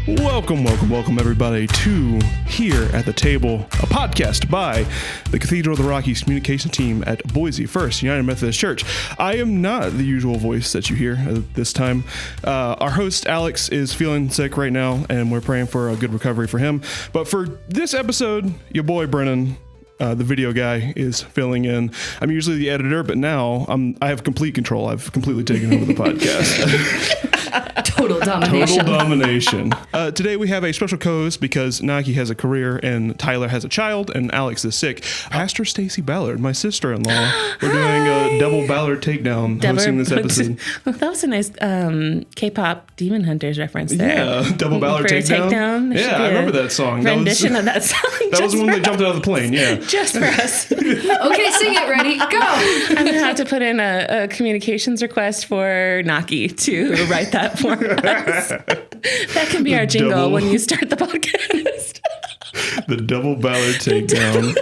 Welcome, everybody, to Here at the Table, a podcast by the Cathedral of the Rockies communication team at Boise First United Methodist Church. I am not the usual voice that you hear at this time. Our host, Alex, is feeling sick right now, and we're praying for a good recovery for him. But for this episode, your boy, Brennan, the video guy, is filling in. I'm usually the editor, but now I have complete control. I've completely taken over the podcast. Total domination. Today we have a special co-host because Naki has a career and Tyler has a child and Alex is sick. Pastor Stacy Ballard, my sister-in-law. We're doing a double Ballard takedown hosting this episode. That was a nice K-pop Demon Hunters reference there. Yeah, double Ballard takedown. Yeah, I remember that song. Rendition of that song. That was when they jumped out of the plane, yeah. Just for us. Okay, sing it, ready, go. I'm going to have to put in a communications request for Naki to write that for us. That can be our jingle when you start the podcast. The double Ballard takedown.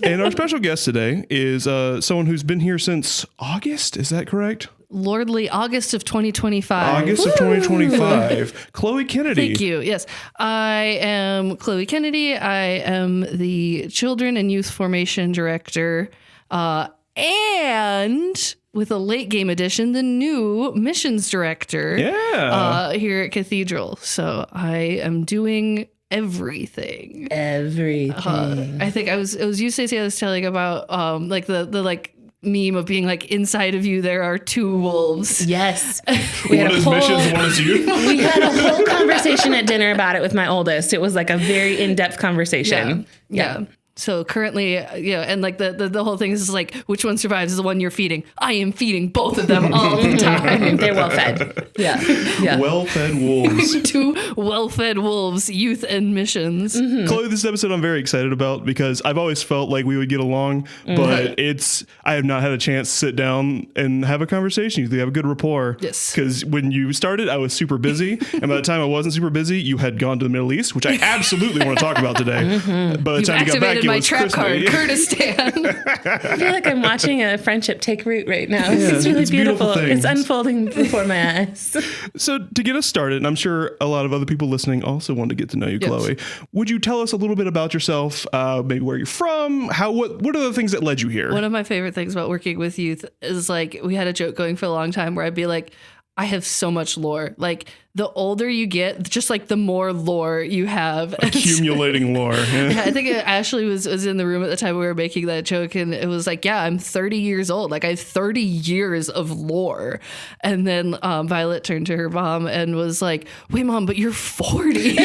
And our special guest today is someone who's been here since August. Is that correct? Lordly August of 2025. August of 2025. Chloe Kennedy. Thank you. Yes, I am Chloe Kennedy. I am the Children and Youth Formation Director, and with a late game addition, the new Missions Director. Yeah. Here at Cathedral. So I am doing everything. I think it was you, Stacey, I was telling about like the meme of being like, inside of you there are two wolves. Yes. One is missions, one is youth. We had a whole conversation at dinner about it with my oldest. It was like a very in-depth conversation. Yeah. So currently, and like the whole thing is like, which one survives is the one you're feeding. I am feeding both of them all the time. They're well fed. Yeah. Well-fed wolves. Two well-fed wolves, youth and missions. Mm-hmm. Chloe, this episode I'm very excited about because I've always felt like we would get along, but I have not had a chance to sit down and have a conversation. You have a good rapport. Yes. Because when you started, I was super busy. And by the time I wasn't super busy, you had gone to the Middle East, which I absolutely want to talk about today. By the time you got back, my trap card, Kurdistan. I feel like I'm watching a friendship take root right now. It's really beautiful. It's unfolding before my eyes. So to get us started, and I'm sure a lot of other people listening also want to get to know you, Chloe. Would you tell us a little bit about yourself, maybe where you're from, what are the things that led you here? One of my favorite things about working with youth is like, we had a joke going for a long time where I'd be like, I have so much lore. Like, the older you get, just like the more lore you have. Accumulating lore. Yeah, I think Ashley was in the room at the time we were making that joke, and it was like, yeah, I'm 30 years old. Like, I have 30 years of lore. And then Violet turned to her mom and was like, wait, Mom, but you're 40.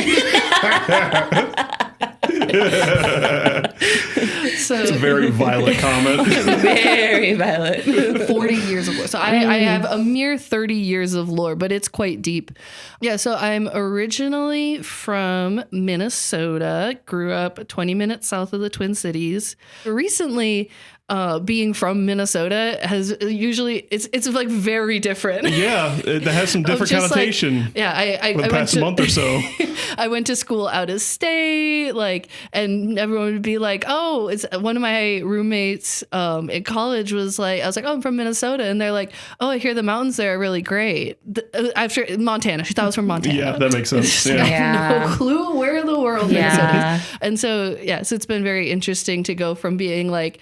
So it's a very violent comment. Very violent. 40 years of lore. So I have a mere 30 years of lore, but it's quite deep. Yeah, so I'm originally from Minnesota, grew up 20 minutes south of the Twin Cities. Recently, being from Minnesota has usually it's like very different. Yeah, it has some different connotation. Like, yeah, I the past month or so. I went to school out of state, and everyone would be like, "Oh, it's one of my roommates in college was like," I was like, "Oh, I'm from Minnesota," and they're like, "Oh, I hear the mountains there are really great." After Montana, she thought I was from Montana. Yeah, that makes sense. Yeah. I have no clue where in the world Minnesota is. And so it's been very interesting to go from being like,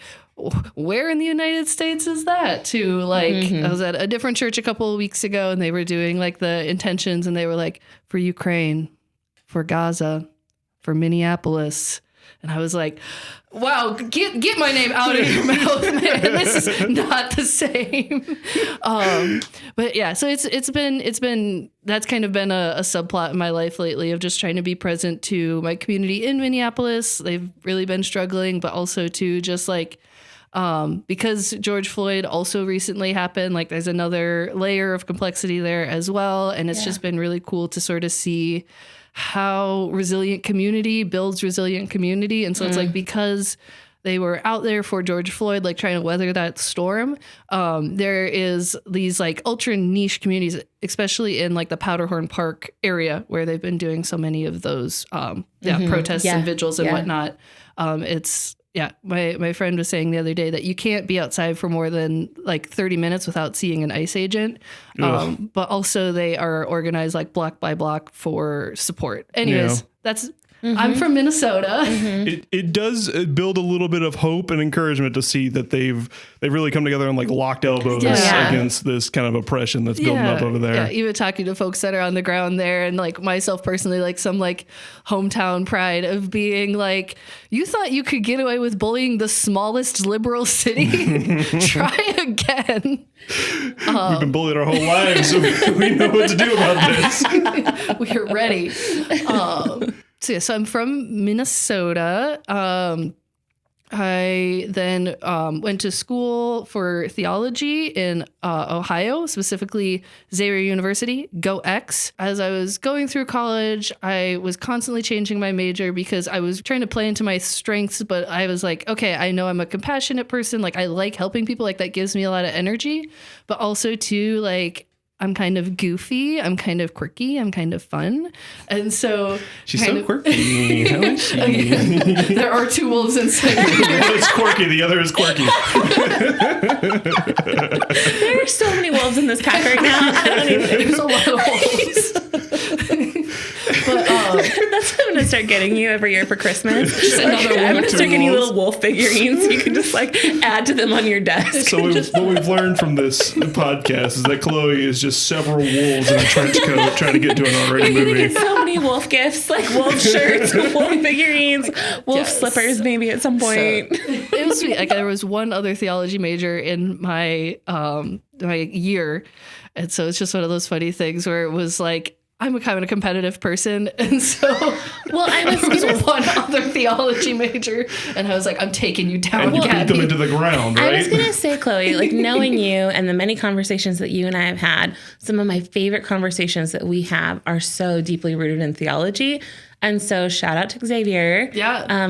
where in the United States is that, to like, I was at a different church a couple of weeks ago and they were doing like the intentions and they were like, for Ukraine, for Gaza, for Minneapolis. And I was like, wow, get my name out of your mouth, man. This is not the same. But yeah, so it's been that's kind of been a subplot in my life lately of just trying to be present to my community in Minneapolis. They've really been struggling, but also to just like, because George Floyd also recently happened, like there's another layer of complexity there as well. And it's just been really cool to sort of see how resilient community builds resilient community. And so it's like, because they were out there for George Floyd, like trying to weather that storm, there is these like ultra niche communities, especially in like the Powderhorn Park area where they've been doing so many of those protests and vigils and whatnot. It's my friend was saying the other day that you can't be outside for more than like 30 minutes without seeing an ICE agent. But also they are organized like block by block for support. Anyways, that's... I'm from Minnesota. It does build a little bit of hope and encouragement to see that they've really come together and like locked elbows against this kind of oppression that's building up over there. Yeah, even talking to folks that are on the ground there, and like myself personally, like some like hometown pride of being like, you thought you could get away with bullying the smallest liberal city? Try again. We've been bullied our whole lives, so we know what to do about this. We're ready. So I'm from Minnesota. I then went to school for theology in Ohio, specifically Xavier University, Go X. As I was going through college, I was constantly changing my major because I was trying to play into my strengths, but I was like, okay, I know I'm a compassionate person. Like, I like helping people. Like, that gives me a lot of energy, but also too, like, I'm kind of goofy. I'm kind of quirky. I'm kind of fun. And so... She's so quirky. How is she? There are two wolves inside. One is quirky. The other is quirky. There are so many wolves in this pack right now. There's a lot of wolves. But that's what I'm going to start getting you every year for Christmas. I'm going to start getting you little wolf figurines. You can just like add to them on your desk. So what we've learned from this podcast is that Chloe is just several wolves in a trench coat trying to get to an already movie. You're going to get so many wolf gifts, like wolf shirts, wolf figurines, wolf slippers maybe at some point. So, it was sweet. Like, there was one other theology major in my my year. And so it's just one of those funny things where it was like, I'm a kind of a competitive person, and so I was one other theology major, and I was like, I'm taking you down. And you beat them into the ground, right? I was gonna say, Chloe, like, knowing you and the many conversations that you and I have had, some of my favorite conversations that we have are so deeply rooted in theology. And so shout out to Xavier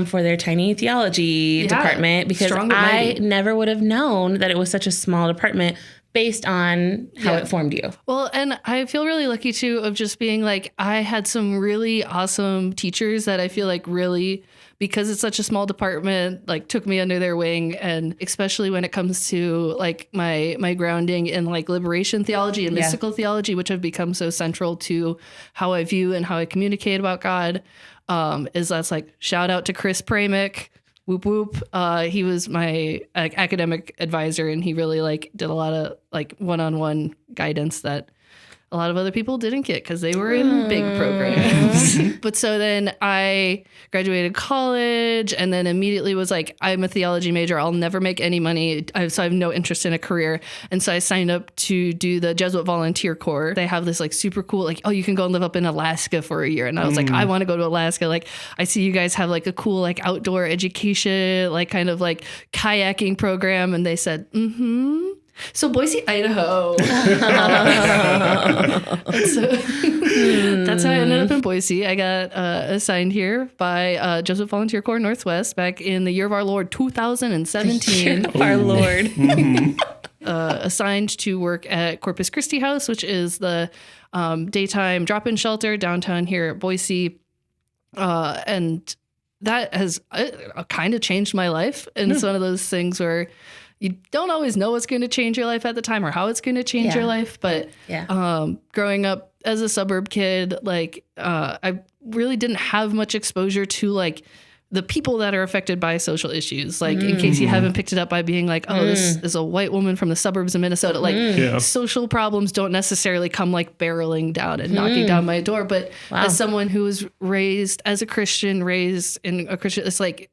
for their tiny theology department, because I never would have known that it was such a small department based on how it formed you. Well, and I feel really lucky too of just being like, I had some really awesome teachers that I feel like really, because it's such a small department, like took me under their wing. And especially when it comes to like my grounding in like liberation theology and mystical theology, which have become so central to how I view and how I communicate about God, is that's like, shout out to Chris Pramick. Whoop whoop. He was my academic advisor, and he really like did a lot of like one-on-one guidance that a lot of other people didn't get because they were in big programs. But so then I graduated college and then immediately was like, I'm a theology major. I'll never make any money. So I have no interest in a career. And so I signed up to do the Jesuit Volunteer Corps. They have this like super cool, like, oh, you can go and live up in Alaska for a year. And I was like, I want to go to Alaska. Like, I see you guys have like a cool, like outdoor education, like kind of like kayaking program. And they said, So Boise, Idaho. So, that's how I ended up in Boise. I got assigned here by Jesuit Volunteer Corps Northwest back in the year of our Lord 2017. Year of our Lord. Assigned to work at Corpus Christi House, which is the daytime drop-in shelter downtown here at Boise. And that has kind of changed my life. And it's one of those things where you don't always know what's going to change your life at the time or how it's going to change your life. But growing up as a suburb kid, like I really didn't have much exposure to like the people that are affected by social issues. Like in case you haven't picked it up by being like, oh, this is a white woman from the suburbs of Minnesota. Like social problems don't necessarily come like barreling down and knocking down my door. But as someone who was raised as a Christian, raised in a Christian, it's like,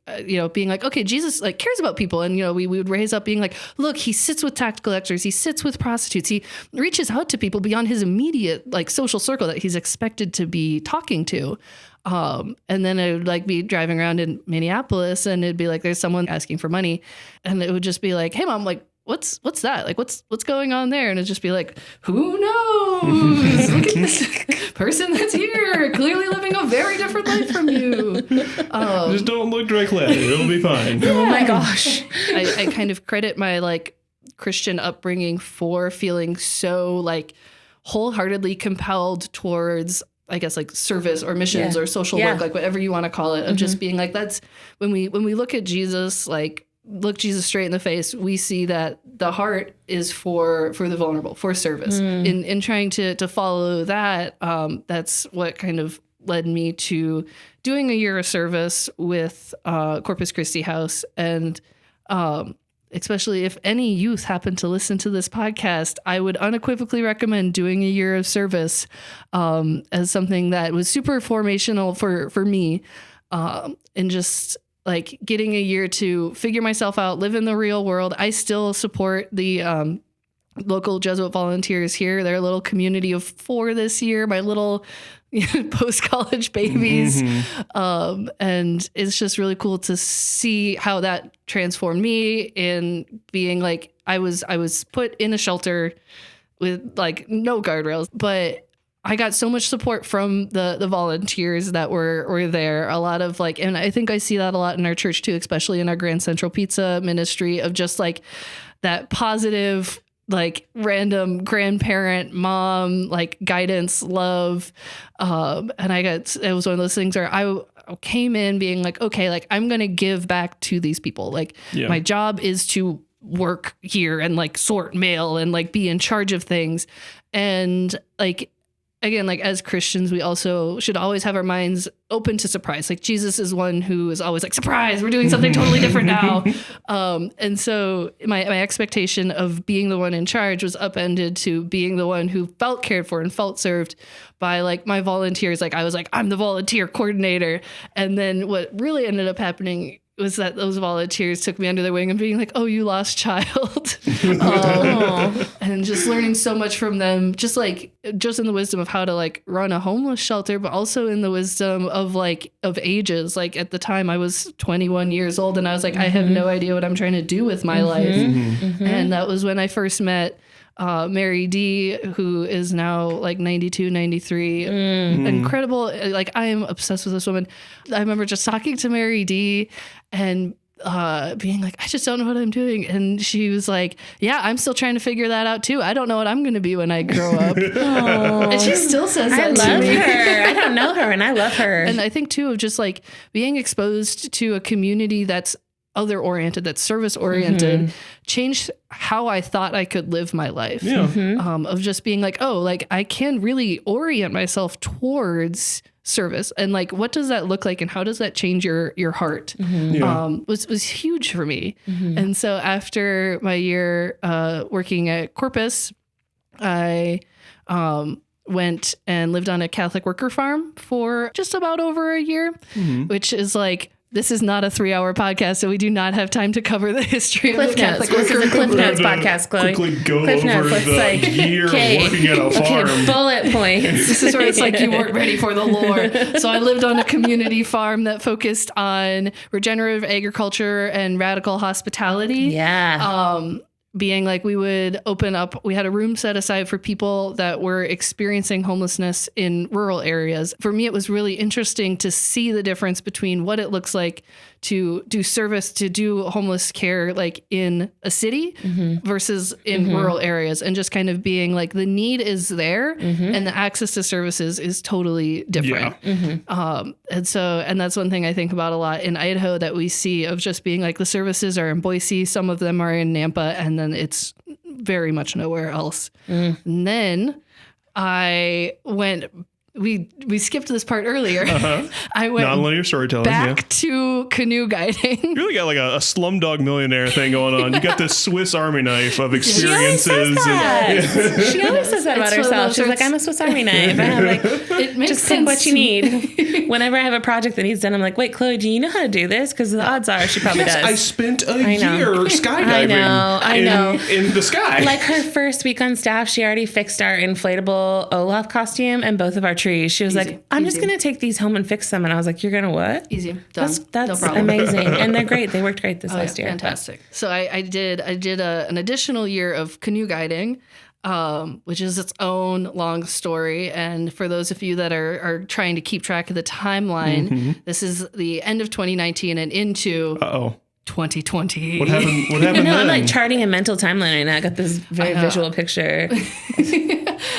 being like, okay, Jesus like cares about people. And, we would raise up being like, look, he sits with tax collectors. He sits with prostitutes. He reaches out to people beyond his immediate like social circle that he's expected to be talking to. And then I would like be driving around in Minneapolis and it'd be like, there's someone asking for money and it would just be like, hey mom, like, what's that? Like, what's going on there? And it'd just be like, who knows? Look at this person that's here, clearly living a very different life from you. Just don't look directly at it. It'll be fine. Oh my gosh. I kind of credit my like Christian upbringing for feeling so like wholeheartedly compelled towards I guess like service or missions or social work, like whatever you want to call it, of just being like, that's when we look at Jesus, like look Jesus straight in the face, we see that the heart is for the vulnerable, for service. In trying to follow that, that's what kind of led me to doing a year of service with Corpus Christi House. And especially if any youth happen to listen to this podcast, I would unequivocally recommend doing a year of service as something that was super formational for me, and just like getting a year to figure myself out, live in the real world. I still support the local Jesuit volunteers here. They're a little community of 4 this year, my little post-college babies. And it's just really cool to see how that transformed me in being like, I was put in a shelter with like no guardrails, but I got so much support from the volunteers that were there. A lot of like, and I think I see that a lot in our church too, especially in our Grand Central Pizza ministry, of just like that positive, like random grandparent, mom, like guidance, love. And it was one of those things where I came in being like, okay, like I'm going to give back to these people. Like my job is to work here and like sort mail and like be in charge of things. And like, again, like as Christians, we also should always have our minds open to surprise. Like Jesus is one who is always like, surprise, we're doing something totally different now. And so my expectation of being the one in charge was upended to being the one who felt cared for and felt served by like my volunteers. Like I was like, I'm the volunteer coordinator. And then what really ended up happening was that those volunteers took me under their wing and being like, oh, you lost child. And just learning so much from them, just in the wisdom of how to like run a homeless shelter, but also in the wisdom of ages. Like at the time I was 21 years old and I was like, I have no idea what I'm trying to do with my life. And that was when I first met Mary D, who is now like 92, 93, incredible. Like I am obsessed with this woman. I remember just talking to Mary D and being like, I just don't know what I'm doing. And she was like, yeah, I'm still trying to figure that out too. I don't know what I'm going to be when I grow up. And she still says that to me. I love her. I don't know her and I love her. And I think too of just like being exposed to a community that's other oriented, that's service oriented, changed how I thought I could live my life. Of just being like, oh, like I can really orient myself towards service, and like what does that look like and how does that change your heart? Was huge for me. And so after my year working at Corpus, I went and lived on a Catholic worker farm for just about over a year, which is like, this is not a 3-hour podcast, so we do not have time to cover the history of the Catholic worker. This is a Cliff Notes podcast, Chloe. Quickly go over the year of working at a farm. Okay, bullet points. This is where it's like you weren't ready for the lore. So I lived on a community farm that focused on regenerative agriculture and radical hospitality. Being like, we would open up, we had a room set aside for people that were experiencing homelessness in rural areas. For me, it was really interesting to see the difference between what it looks like to do service, to do homeless care like in a city versus in rural areas, and just kind of being like, the need is there and the access to services is totally different. And that's one thing I think about a lot in Idaho that we see, of just being like, the services are in Boise, some of them are in Nampa, and then it's very much nowhere else. And then I went, we skipped this part earlier. I went non-linear storytelling, back to canoe guiding. You really got like a Slumdog Millionaire thing going on. You got this Swiss Army knife of experiences. She always says that about herself. She's like, I'm a Swiss Army knife. And I'm like, it makes just sense. pick what you need. Whenever I have a project that needs done, I'm like, wait, Chloe, do you know how to do this? Because the odds are she probably does. I spent a year skydiving I know. In the sky. Like her first week on staff, she already fixed our inflatable Olaf costume and both of our trees. She was like, I'm just going to take these home and fix them. And I was like, you're going to what? Easy. Done. That's no problem. amazing. And they're great. They worked great this last year. Fantastic. So I did an additional year of canoe guiding, which is its own long story. And for those of you that are trying to keep track of the timeline, this is the end of 2019 and into 2020. What happened? What happened? I'm like charting a mental timeline right now. I got this very visual picture.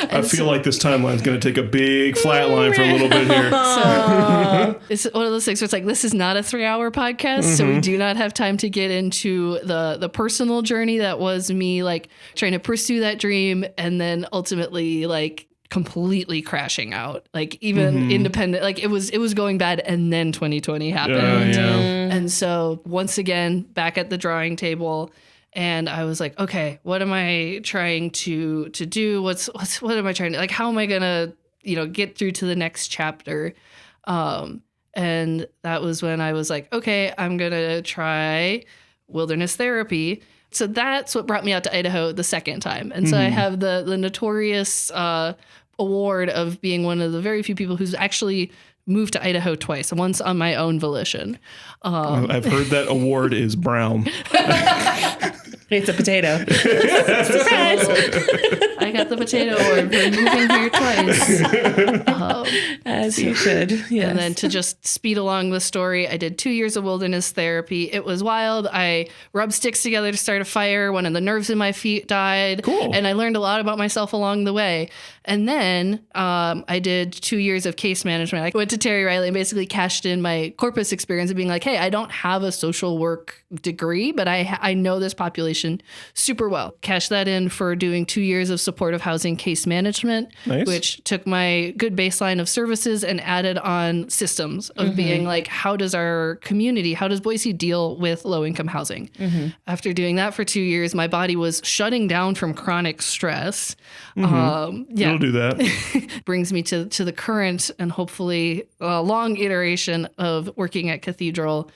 I feel like this timeline is going to take a big flat line for a little bit here. So it's one of those things where it's like, this is not a 3-hour podcast, so we do not have time to get into the personal journey that was me like trying to pursue that dream and then ultimately like completely crashing out, like even independent, like it was going bad, and then 2020 happened. And so once again, back at the drawing table, and I was like, okay, what am I trying to do? What am I trying to, like, how am I gonna, get through to the next chapter? And that was when I was like, okay, I'm gonna try wilderness therapy. So that's what brought me out to Idaho the second time. And so I have the notorious award of being one of the very few people who's actually moved to Idaho twice, once on my own volition. I've heard that award is brown. It's a potato. Surprise! I got the potato award for moving here twice. As you should. Yes. And then to just speed along the story, I did 2 years of wilderness therapy. It was wild. I rubbed sticks together to start a fire. One of the nerves in my feet died. Cool. And I learned a lot about myself along the way. And then I did 2 years of case management. I went to Terry Riley and basically cashed in my corpus experience of being like, hey, I don't have a social work degree, but I know this population super well. Cashed that in for doing 2 years of supportive housing case management, nice. Which took my good baseline of services and added on systems of being like, how does Boise deal with low-income housing? After doing that for 2 years, my body was shutting down from chronic stress. It'll do that. Brings me to the current and hopefully long iteration of working at Cathedral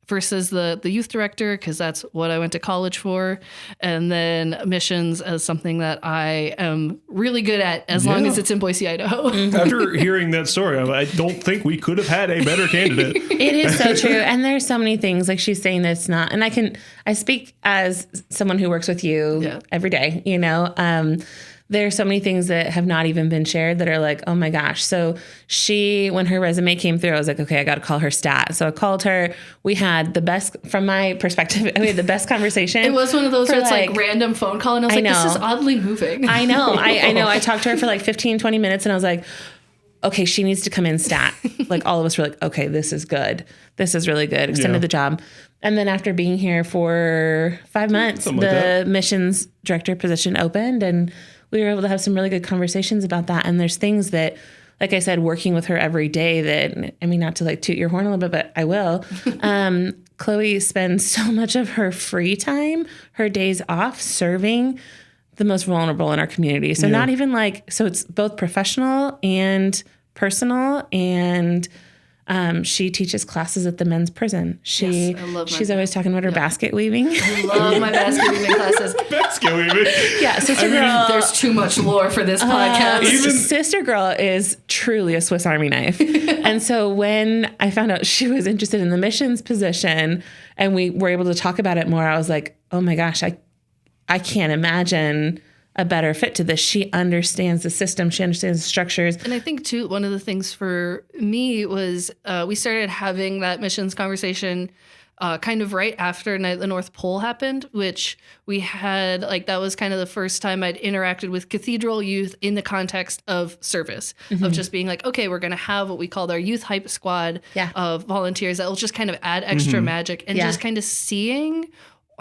versus the youth director, because that's what I went to college for, and then missions as something that I am really good at as long as it's in Boise, Idaho. After hearing that story, I don't think we could have had a better candidate. It is so true. And there's so many things, like she's saying that's not, and I speak as someone who works with you every day, there are so many things that have not even been shared that are like, oh my gosh. So when her resume came through, I was like, okay, I got to call her stat. So I called her. We had the best, from my perspective, we had the best conversation. It was one of those where it's like random phone call. And I was like, this is oddly moving. I know. I know. I talked to her for like 15, 20 minutes and I was like, okay, she needs to come in stat. Like all of us were like, okay, this is good. This is really good. Extended the job. And then after being here for 5 months, the missions director position opened and we were able to have some really good conversations about that. And there's things that, like I said, working with her every day that, I mean, not to like toot your horn a little bit, but I will. Chloe spends so much of her free time, her days off, serving the most vulnerable in our community. So not even like, so it's both professional and personal, and she teaches classes at the men's prison. She's always talking about her basket weaving. I love my basket weaving classes. Basket weaving. Yeah, Sister Girl. There's too much lore for this podcast. Sister Girl is truly a Swiss Army knife. And so when I found out she was interested in the missions position and we were able to talk about it more, I was like, oh my gosh, I can't imagine a better fit to this. She understands the system. She understands the structures. And I think too, one of the things for me was we started having that missions conversation kind of right after Night of the North Pole happened, which we had, like, that was kind of the first time I'd interacted with Cathedral youth in the context of service, of just being like, okay, we're going to have what we called our youth hype squad of volunteers that will just kind of add extra magic, and just kind of seeing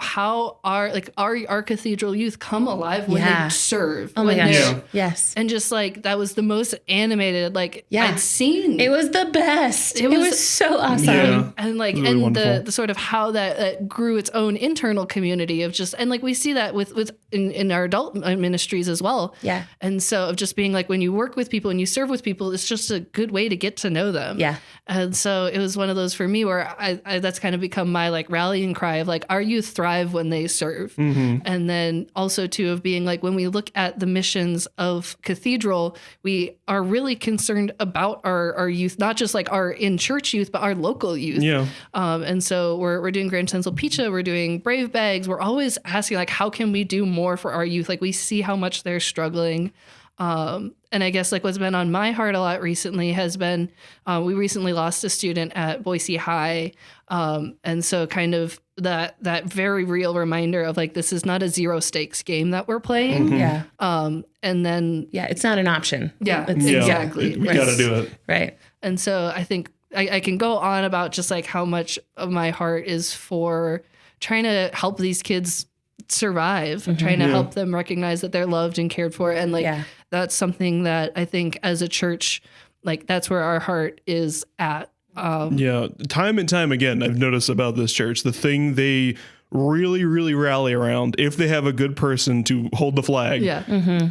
how our Cathedral youth come alive when they serve. Oh my gosh. Yes. And just like, that was the most animated I'd seen. It was the best. It was so awesome. Yeah. And like, really, and the sort of how that grew its own internal community of just, and like we see that with in our adult ministries as well. Yeah. And so of just being like, when you work with people and you serve with people, it's just a good way to get to know them. Yeah. And so it was one of those for me where I that's kind of become my like rallying cry of like, our youth thrive when they serve. And then also too of being like, when we look at the missions of Cathedral, we are really concerned about our youth, not just like our in-church youth, but our local youth. Yeah. And so we're doing Grand Central Pizza, we're doing Brave Bags. We're always asking like, how can we do more for our youth? Like we see how much they're struggling. And I guess like what's been on my heart a lot recently has been, we recently lost a student at Boise High. And so kind of that very real reminder of like, this is not a zero stakes game that we're playing. Yeah. And then it's not an option. Yeah, exactly. We got to do it. Right. And so I think I can go on about just like how much of my heart is for trying to help these kids survive, trying to help them recognize that they're loved and cared for. And like, that's something that I think as a church, like that's where our heart is at. Time and time again, I've noticed about this church, the thing they really, really rally around, if they have a good person to hold the flag,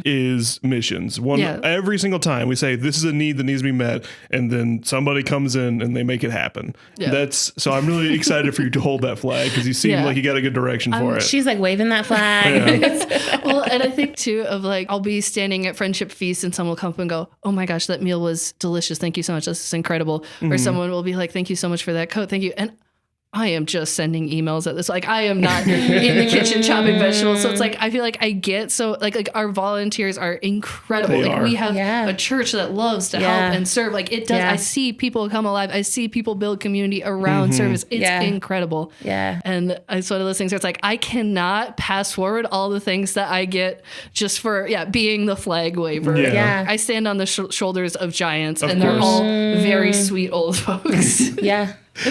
is missions. Every single time we say this is a need that needs to be met, and then somebody comes in and they make it happen. So I'm really excited for you to hold that flag, because you seem like you got a good direction for it. She's like waving that flag. Well, and I think too of like, I'll be standing at Friendship Feast and someone will come up and go, oh my gosh, that meal was delicious, thank you so much, this is incredible. Or someone will be like, thank you so much for that coat, thank you. And I am just sending emails at this. Like, I am not in the kitchen chopping vegetables. So it's like, I feel like I get so like our volunteers are incredible. We have a church that loves to help and serve. Like it does. I see people come alive. I see people build community around service. It's incredible. Yeah. And it's one of those things where it's like, I cannot pass forward all the things that I get just for, being the flag waver. I stand on the shoulders of giants, and they're all very sweet old folks.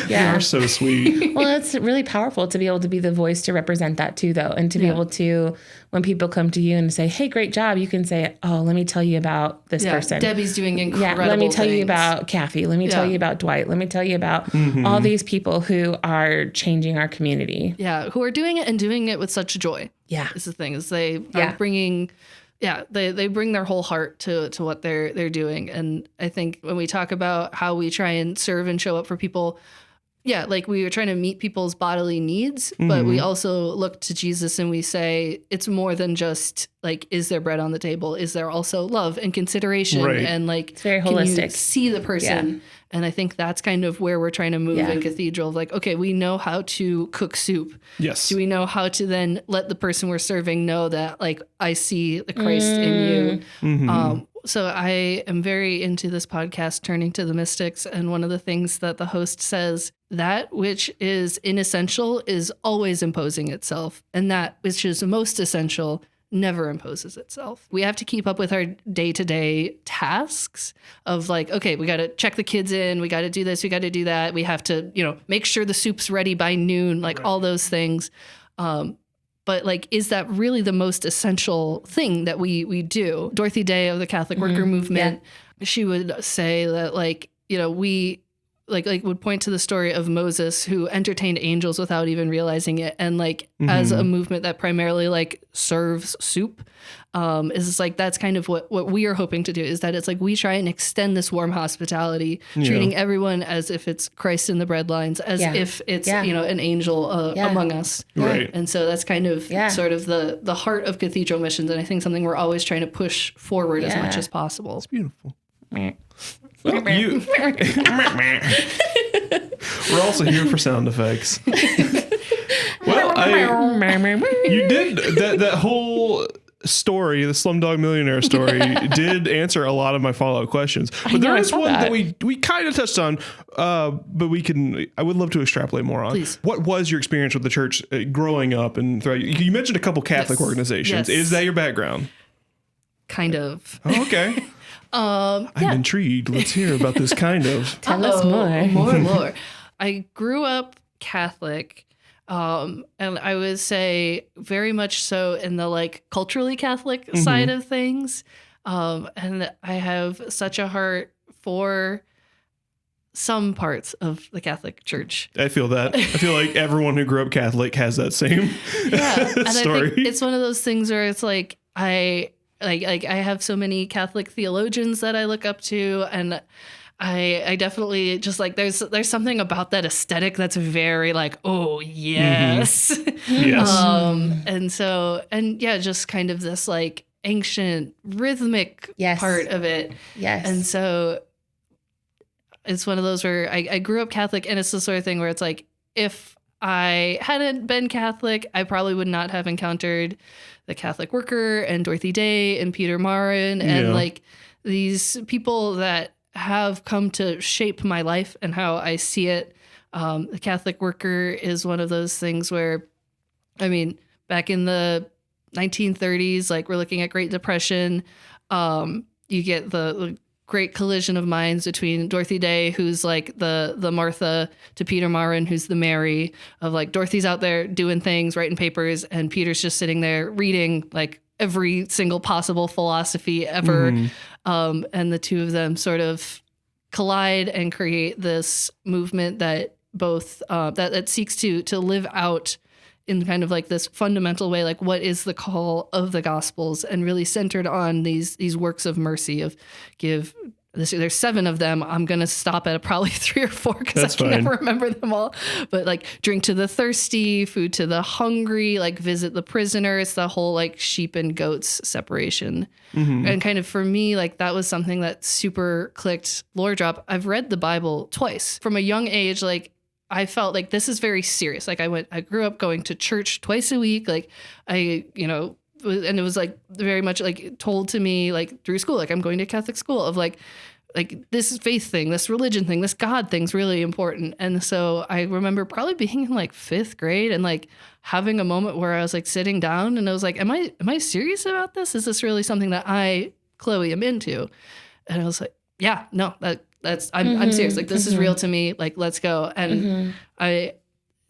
You are so sweet. Well, it's really powerful to be able to be the voice to represent that too, though. And to be able to, when people come to you and say, hey, great job, you can say, oh, let me tell you about this person. Debbie's doing incredible let me tell things. You about Kathy. Let me tell you about Dwight. Let me tell you about all these people who are changing our community. Yeah, who are doing it and doing it with such joy. Yeah. Is the thing, is they are bringing... they bring their whole heart to what they're doing. And I think when we talk about how we try and serve and show up for people, like we were trying to meet people's bodily needs, but we also look to Jesus and we say, it's more than just like, is there bread on the table? Is there also love and consideration? And like, it's very holistic. Can you see the person? Yeah. And I think that's kind of where we're trying to move in Cathedral. Like, okay, we know how to cook soup. Yes. Do we know how to then let the person we're serving know that like, I see the Christ in you? So I am very into this podcast, Turning to the Mystics. And one of the things that the host says, that which is inessential is always imposing itself. And that which is most essential never imposes itself. We have to keep up with our day-to-day tasks of like, okay, we got to check the kids in. We got to do this. We got to do that. We have to, make sure the soup's ready by noon, like all those things. But like, is that really the most essential thing that we do? Dorothy Day of the Catholic Worker Movement, she would say that like, we like would point to the story of Moses who entertained angels without even realizing it. And like, as a movement that primarily like serves soup, is like, that's kind of what we are hoping to do, is that it's like, we try and extend this warm hospitality, treating everyone as if it's Christ in the bread lines, as if it's, an angel among us. Right. And so that's kind of sort of the heart of Cathedral missions. And I think something we're always trying to push forward as much as possible. It's beautiful. Well, we're also here for sound effects. Well, you did that whole story, the Slumdog Millionaire story, did answer a lot of my follow-up questions. But there is one that we kind of touched on, but I would love to extrapolate more on. Please. What was your experience with the church growing up? And you mentioned a couple Catholic organizations. Yes. Is that your background? Kind of. Oh, okay. I'm intrigued. Let's hear about this kind of. Tell us more. More. I grew up Catholic, and I would say very much so in the like culturally Catholic side of things. And I have such a heart for some parts of the Catholic Church. I feel that. I feel like everyone who grew up Catholic has that same and story. I think it's one of those things where it's like I have so many Catholic theologians that I look up to, and I definitely just like there's something about that aesthetic that's very like, oh yes. Yes. And just kind of this like ancient rhythmic part of it. Yes. And so it's one of those where I grew up Catholic, and it's the sort of thing where it's like, if I hadn't been Catholic, I probably would not have encountered the Catholic Worker and Dorothy Day and Peter Marin and like these people that have come to shape my life and how I see it. The Catholic worker is one of those things where, I mean, back in the 1930s, like we're looking at Great Depression, you get the great collision of minds between Dorothy Day, who's like the Martha, to Peter Marin, who's the Mary, of like Dorothy's out there doing things, writing papers, and Peter's just sitting there reading like every single possible philosophy ever. And the two of them sort of collide and create this movement that both that seeks to live out in kind of like this fundamental way, like what is the call of the Gospels, and really centered on these works of mercy of there's 7 of them. I'm going to stop at probably 3 or 4 because I can never remember them all. But like drink to the thirsty, food to the hungry, like visit the prisoner. It's the whole like sheep and goats separation. And kind of for me, like that was something that super clicked. Lore drop. I've read the Bible twice from a young age. Like I felt like this is very serious. Like I grew up going to church twice a week. Like and it was like very much like told to me like through school, like I'm going to Catholic school, of like this faith thing, this religion thing, this God thing's really important. And so I remember probably being in like 5th grade and like having a moment where I was like sitting down and I was like, am I serious about this? Is this really something that I, Chloe, am into? And I was like, yeah, no, I'm serious. Like this is real to me. Like, let's go. And I,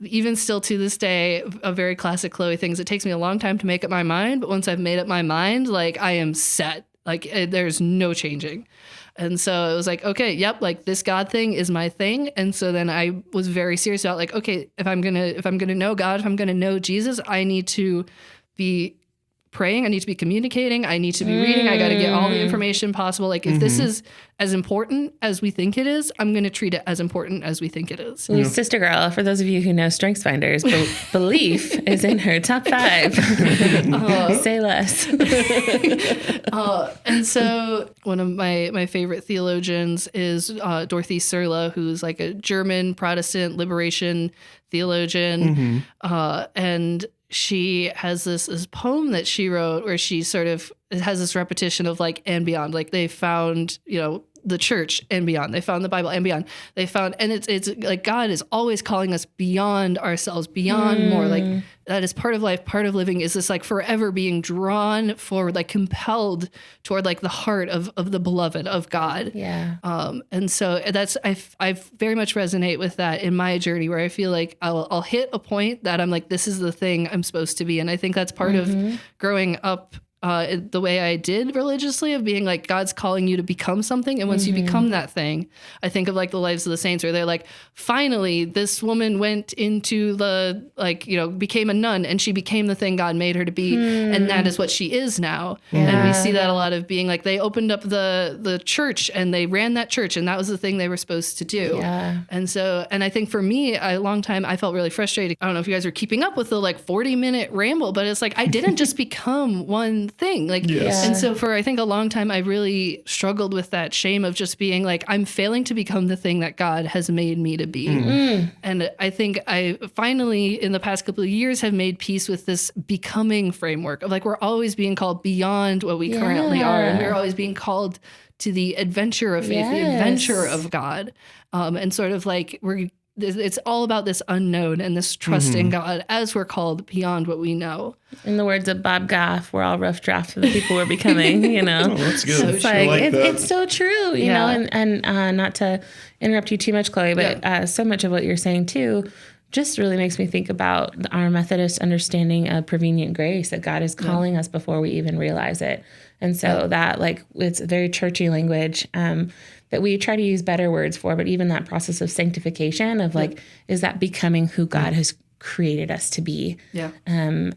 even still to this day, a very classic Chloe things. It takes me a long time to make up my mind, but once I've made up my mind, like I am set. Like there's no changing. And so it was like, okay, yep, like this God thing is my thing. And so then I was very serious about like, okay, if I'm gonna know God, if I'm gonna know Jesus, I need to be praying, I need to be communicating, I need to be reading, I got to get all the information possible. Like if this is as important as we think it is, I'm going to treat it as important as we think it is. Ooh, sister girl, for those of you who know StrengthsFinders, belief is in her top 5. Say less. And so one of my favorite theologians is Dorothy Sirla, who's like a German Protestant liberation theologian. And she has this poem that she wrote where she sort of has this repetition of like and beyond. Like they found, the church and beyond. They found the Bible and beyond. They found, and it's like God is always calling us beyond ourselves, beyond more. Like that is part of life, part of living is this like forever being drawn forward, like compelled toward like the heart of the beloved of God. Yeah. And so I very much resonate with that in my journey where I feel like I'll hit a point that I'm like, this is the thing I'm supposed to be. And I think that's part of growing up the way I did religiously, of being like, God's calling you to become something. And once you become that thing, I think of like the lives of the saints where they're like, finally, this woman went into became a nun and she became the thing God made her to be. And that is what she is now. Yeah. And we see that a lot of being like, they opened up the church and they ran that church and that was the thing they were supposed to do. Yeah. And I think for me, a long time, I felt really frustrated. I don't know if you guys are keeping up with the like 40-minute ramble, but it's like, I didn't just become one thing. Like, yes. And so for, I think a long time, I really struggled with that shame of just being like, I'm failing to become the thing that God has made me to be. And I think I finally, in the past couple of years, have made peace with this becoming framework of like, we're always being called beyond what we currently are. And we're always being called to the adventure of faith, the adventure of God. And sort of like it's all about this unknown and this trust in God as we're called beyond what we know. In the words of Bob Goff, we're all rough drafts of the people we're becoming, Oh, that's good. So it's it's so true, you know, and not to interrupt you too much, Chloe, but so much of what you're saying too just really makes me think about our Methodist understanding of prevenient grace, that God is calling us before we even realize it. And so that it's very churchy language, that we try to use better words for, but even that process of sanctification of is that becoming who God has created us to be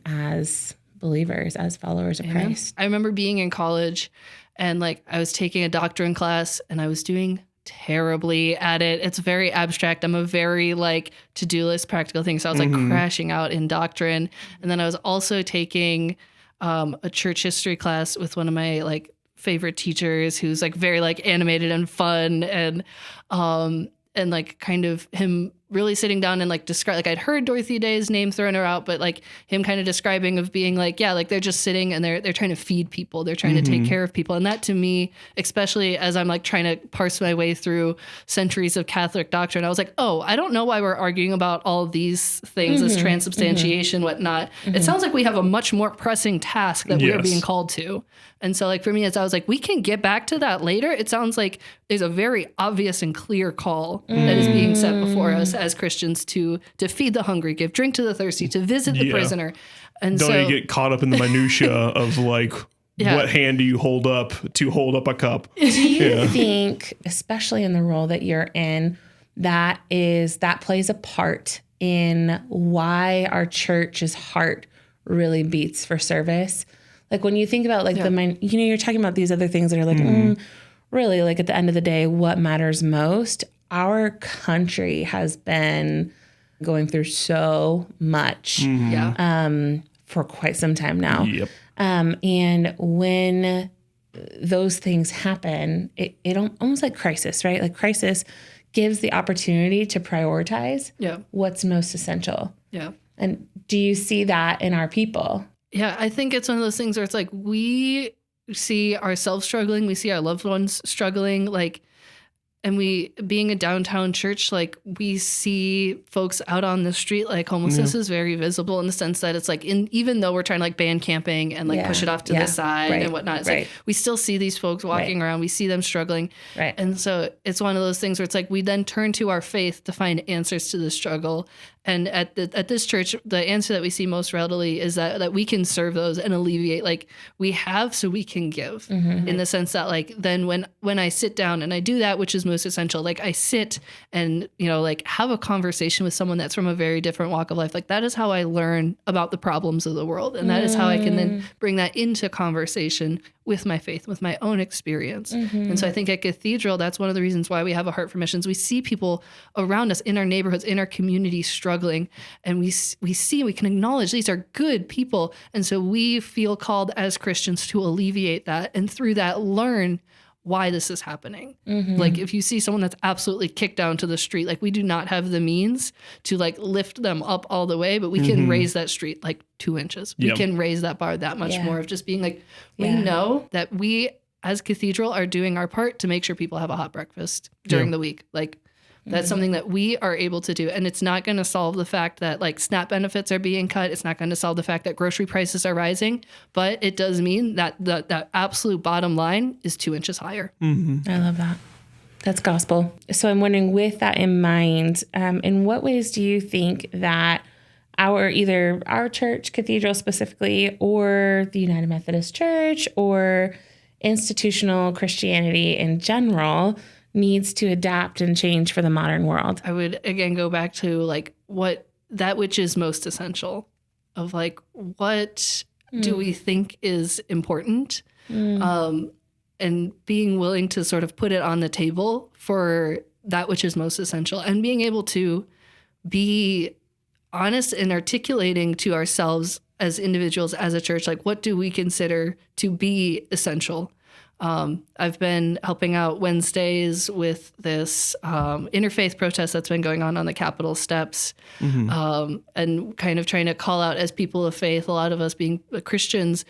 as believers, as followers of Christ. I remember being in college and I was taking a doctrine class and I was doing terribly at it. It's very abstract. I'm a very to-do list practical thing. So I was crashing out in doctrine. And then I was also taking a church history class with one of my favorite teachers who's very animated and fun and kind of him really sitting down and like describe, like I'd heard Dorothy Day's name thrown out, but like him kind of describing of being like, yeah, like they're just sitting and they're trying to feed people. They're trying to take care of people. And that to me, especially as I'm like trying to parse my way through centuries of Catholic doctrine, I was like, oh, I don't know why we're arguing about all these things as transubstantiation, whatnot. It sounds like we have a much more pressing task that we're being called to. And so like for me, as I was like, we can get back to that later. It sounds like there's a very obvious and clear call that is being set before us as Christians to feed the hungry, give drink to the thirsty, to visit the prisoner. And don't you get caught up in the minutia of like, what hand do you hold up to hold up a cup? Do you think, especially in the role that you're in, that plays a part in why our church's heart really beats for service? Like when you think about like you're talking about these other things that are like, really, like at the end of the day, what matters most? Our country has been going through so much for quite some time now. Yep. And when those things happen, it almost like crisis, right? Like crisis gives the opportunity to prioritize what's most essential. Yeah. And do you see that in our people? Yeah, I think it's one of those things where it's like we see ourselves struggling, we see our loved ones struggling, like, and we, being a downtown church, like we see folks out on the street, like homelessness is very visible in the sense that it's like, even though we're trying to like ban camping and like push it off to the side and whatnot, it's like we still see these folks walking around, we see them struggling. Right. And so it's one of those things where it's like we then turn to our faith to find answers to the struggle. And at this church, the answer that we see most readily is that we can serve those and alleviate, like we have, so we can give, in the sense that like then when I sit down and I do that, which is most essential, like I sit and, you know, like have a conversation with someone that's from a very different walk of life. Like that is how I learn about the problems of the world. And that is how I can then bring that into conversation with my faith, with my own experience. And so I think at Cathedral, that's one of the reasons why we have a heart for missions. We see people around us in our neighborhoods, in our community struggling, and we can acknowledge these are good people. And so we feel called as Christians to alleviate that, and through that learn why this is happening. Like if you see someone that's absolutely kicked down to the street, like we do not have the means to like lift them up all the way, but we can raise that street like 2 inches. We can raise that bar that much more of just being like, we know that we as Cathedral are doing our part to make sure people have a hot breakfast during the week. Like that's something that we are able to do. And it's not going to solve the fact that like SNAP benefits are being cut. It's not going to solve the fact that grocery prices are rising, but it does mean that that absolute bottom line is 2 inches higher. I love that. That's gospel. So I'm wondering, with that in mind, in what ways do you think that either our church, Cathedral specifically, or the United Methodist Church, or institutional Christianity in general needs to adapt and change for the modern world? I would again go back to like that which is most essential, of like what do we think is important, and being willing to sort of put it on the table for that which is most essential, and being able to be honest and articulating to ourselves as individuals, as a church, like what do we consider to be essential. I've been helping out Wednesdays with this interfaith protest that's been going on the Capitol steps, and kind of trying to call out as people of faith, a lot of us being Christians,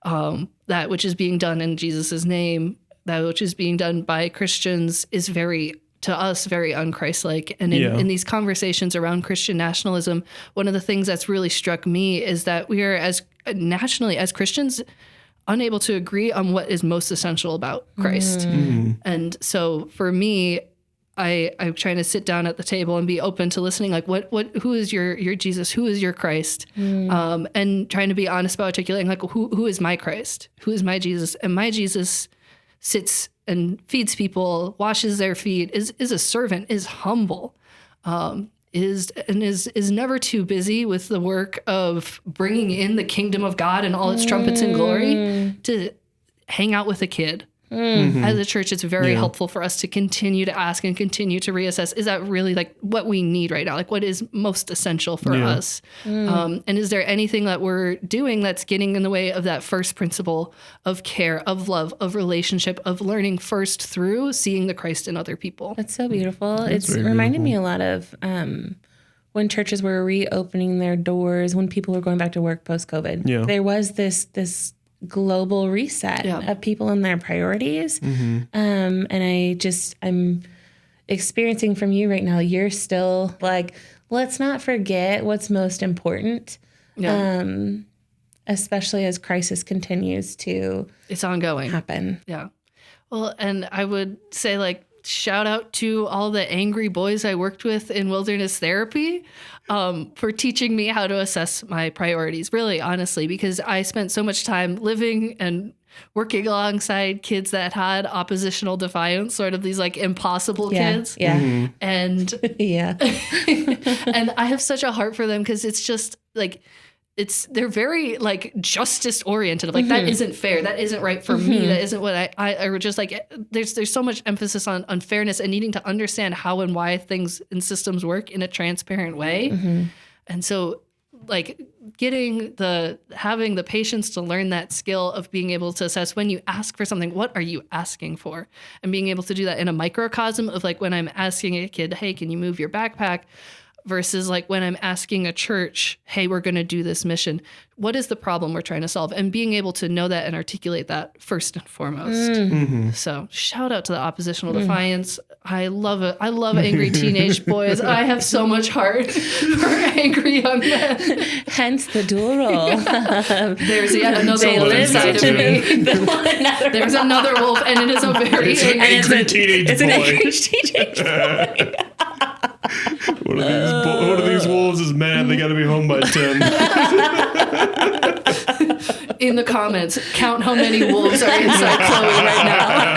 that which is being done in Jesus's name, that which is being done by Christians is to us, very un-Christ-like. And in these conversations around Christian nationalism, one of the things that's really struck me is that we are nationally as Christians unable to agree on what is most essential about Christ. And so for me, I'm trying to sit down at the table and be open to listening, like who is your Jesus? Who is your Christ? And trying to be honest about articulating like, who is my Christ? Who is my Jesus? And my Jesus sits and feeds people, washes their feet, is a servant, is humble, is never too busy with the work of bringing in the kingdom of God and all its trumpets and glory to hang out with a kid As a church, it's very helpful for us to continue to ask and continue to reassess, is that really like what we need right now? Like what is most essential for us? And is there anything that we're doing that's getting in the way of that first principle of care, of love, of relationship, of learning first through seeing the Christ in other people? That's so beautiful. It's reminded me a lot of when churches were reopening their doors, when people were going back to work post-COVID. There was this global reset of people and their priorities. And I'm experiencing from you right now, you're still like, let's not forget what's most important. Especially as crisis continues to it's ongoing happen. Yeah. Well, and I would say like, shout out to all the angry boys I worked with in wilderness therapy for teaching me how to assess my priorities, really, honestly, because I spent so much time living and working alongside kids that had oppositional defiance, sort of these like impossible kids. And and I have such a heart for them because it's just like, they're very like justice oriented. Like that isn't fair. That isn't right for me. That isn't what I just like, there's so much emphasis on fairness and needing to understand how and why things and systems work in a transparent way. And so like having the patience to learn that skill of being able to assess when you ask for something, what are you asking for? And being able to do that in a microcosm of like when I'm asking a kid, hey, can you move your backpack? Versus like when I'm asking a church, hey, we're going to do this mission. What is the problem we're trying to solve? And being able to know that and articulate that first and foremost. So shout out to the oppositional defiance. I love it. I love angry teenage boys. I have so much heart for angry young men. Hence the dual role. There's yet another wolf inside of me. There's another wolf, and it is a very angry teenage boy. It's an angry teenage boy. One of these wolves is mad. They got to be home by 10. In the comments, count how many wolves are inside Chloe right now.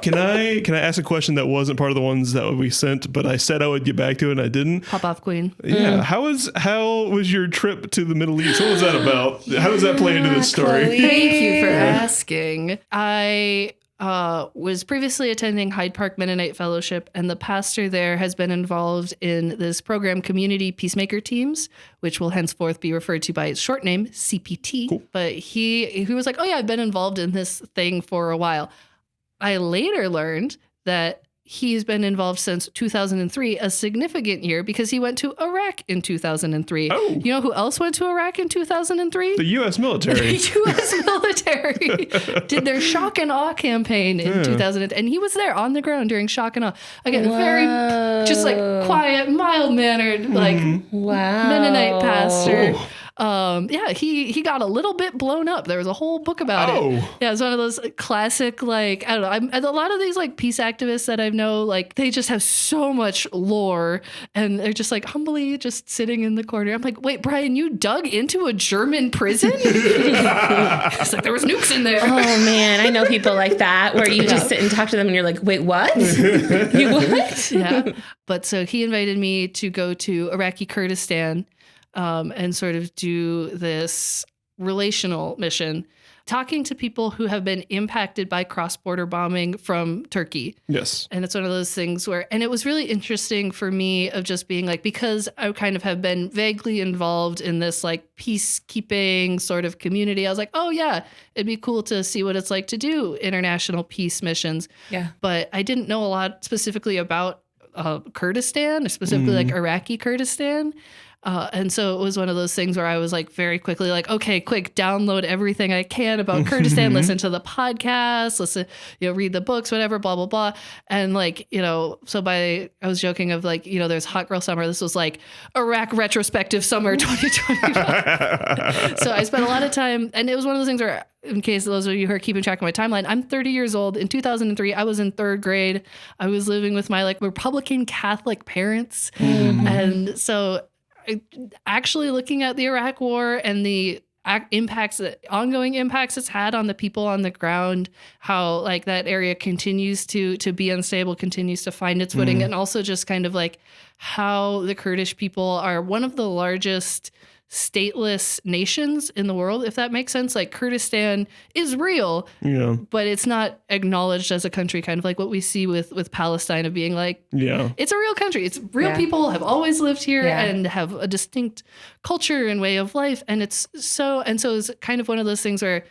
Can I ask a question that wasn't part of the ones that we sent, but I said I would get back to it and I didn't? Pop off, Queen. Yeah. How was your trip to the Middle East? What was that about? How does that play into this story? Chloe. Thank you for asking. I was previously attending Hyde Park Mennonite Fellowship, and the pastor there has been involved in this program, Community Peacemaker Teams, which will henceforth be referred to by its short name, CPT. Cool. But he was like, oh yeah, I've been involved in this thing for a while. I later learned that he's been involved since 2003, a significant year, because he went to Iraq in 2003. Oh. You know who else went to Iraq in 2003? The U.S. military. The U.S. military did their shock and awe campaign in 2000. And he was there on the ground during shock and awe. Again, very just like quiet, mild-mannered, like Mennonite pastor. Oh. He got a little bit blown up. There was a whole book about it. Yeah, it's one of those classic, like, I don't know. A lot of these like peace activists that I know, like they just have so much lore and they're just like humbly just sitting in the corner. I'm like, wait, Brian, you dug into a German prison? It's like there was nukes in there. Oh man, I know people like that where you just sit and talk to them and you're like, wait, what? You what? Yeah. But so he invited me to go to Iraqi Kurdistan and sort of do this relational mission, talking to people who have been impacted by cross-border bombing from Turkey. Yes. And it's one of those things where, and it was really interesting for me of just being like, because I kind of have been vaguely involved in this like peacekeeping sort of community, I was like, oh yeah, it'd be cool to see what it's like to do international peace missions. Yeah. But I didn't know a lot specifically about Kurdistan, or specifically like Iraqi Kurdistan. And so it was one of those things where I was like very quickly like, okay, quick, download everything I can about Kurdistan, listen to the podcast, read the books, whatever, blah, blah, blah. And like, so I was joking of like, there's Hot Girl Summer. This was like Iraq retrospective summer 2025. So I spent a lot of time, and it was one of those things where, in case those of you who are keeping track of my timeline, I'm 30 years old. In 2003, I was in third grade. I was living with my like Republican Catholic parents. And so actually looking at the Iraq war and the ongoing impacts it's had on the people on the ground, how like that area continues to be unstable, continues to find its footing, and also just kind of like how the Kurdish people are one of the largest stateless nations in the world, if that makes sense. Like Kurdistan is real, but it's not acknowledged as a country, kind of like what we see with Palestine, of being like, it's a real country. It's real people have always lived here and have a distinct culture and way of life. And so it's kind of one of those things where,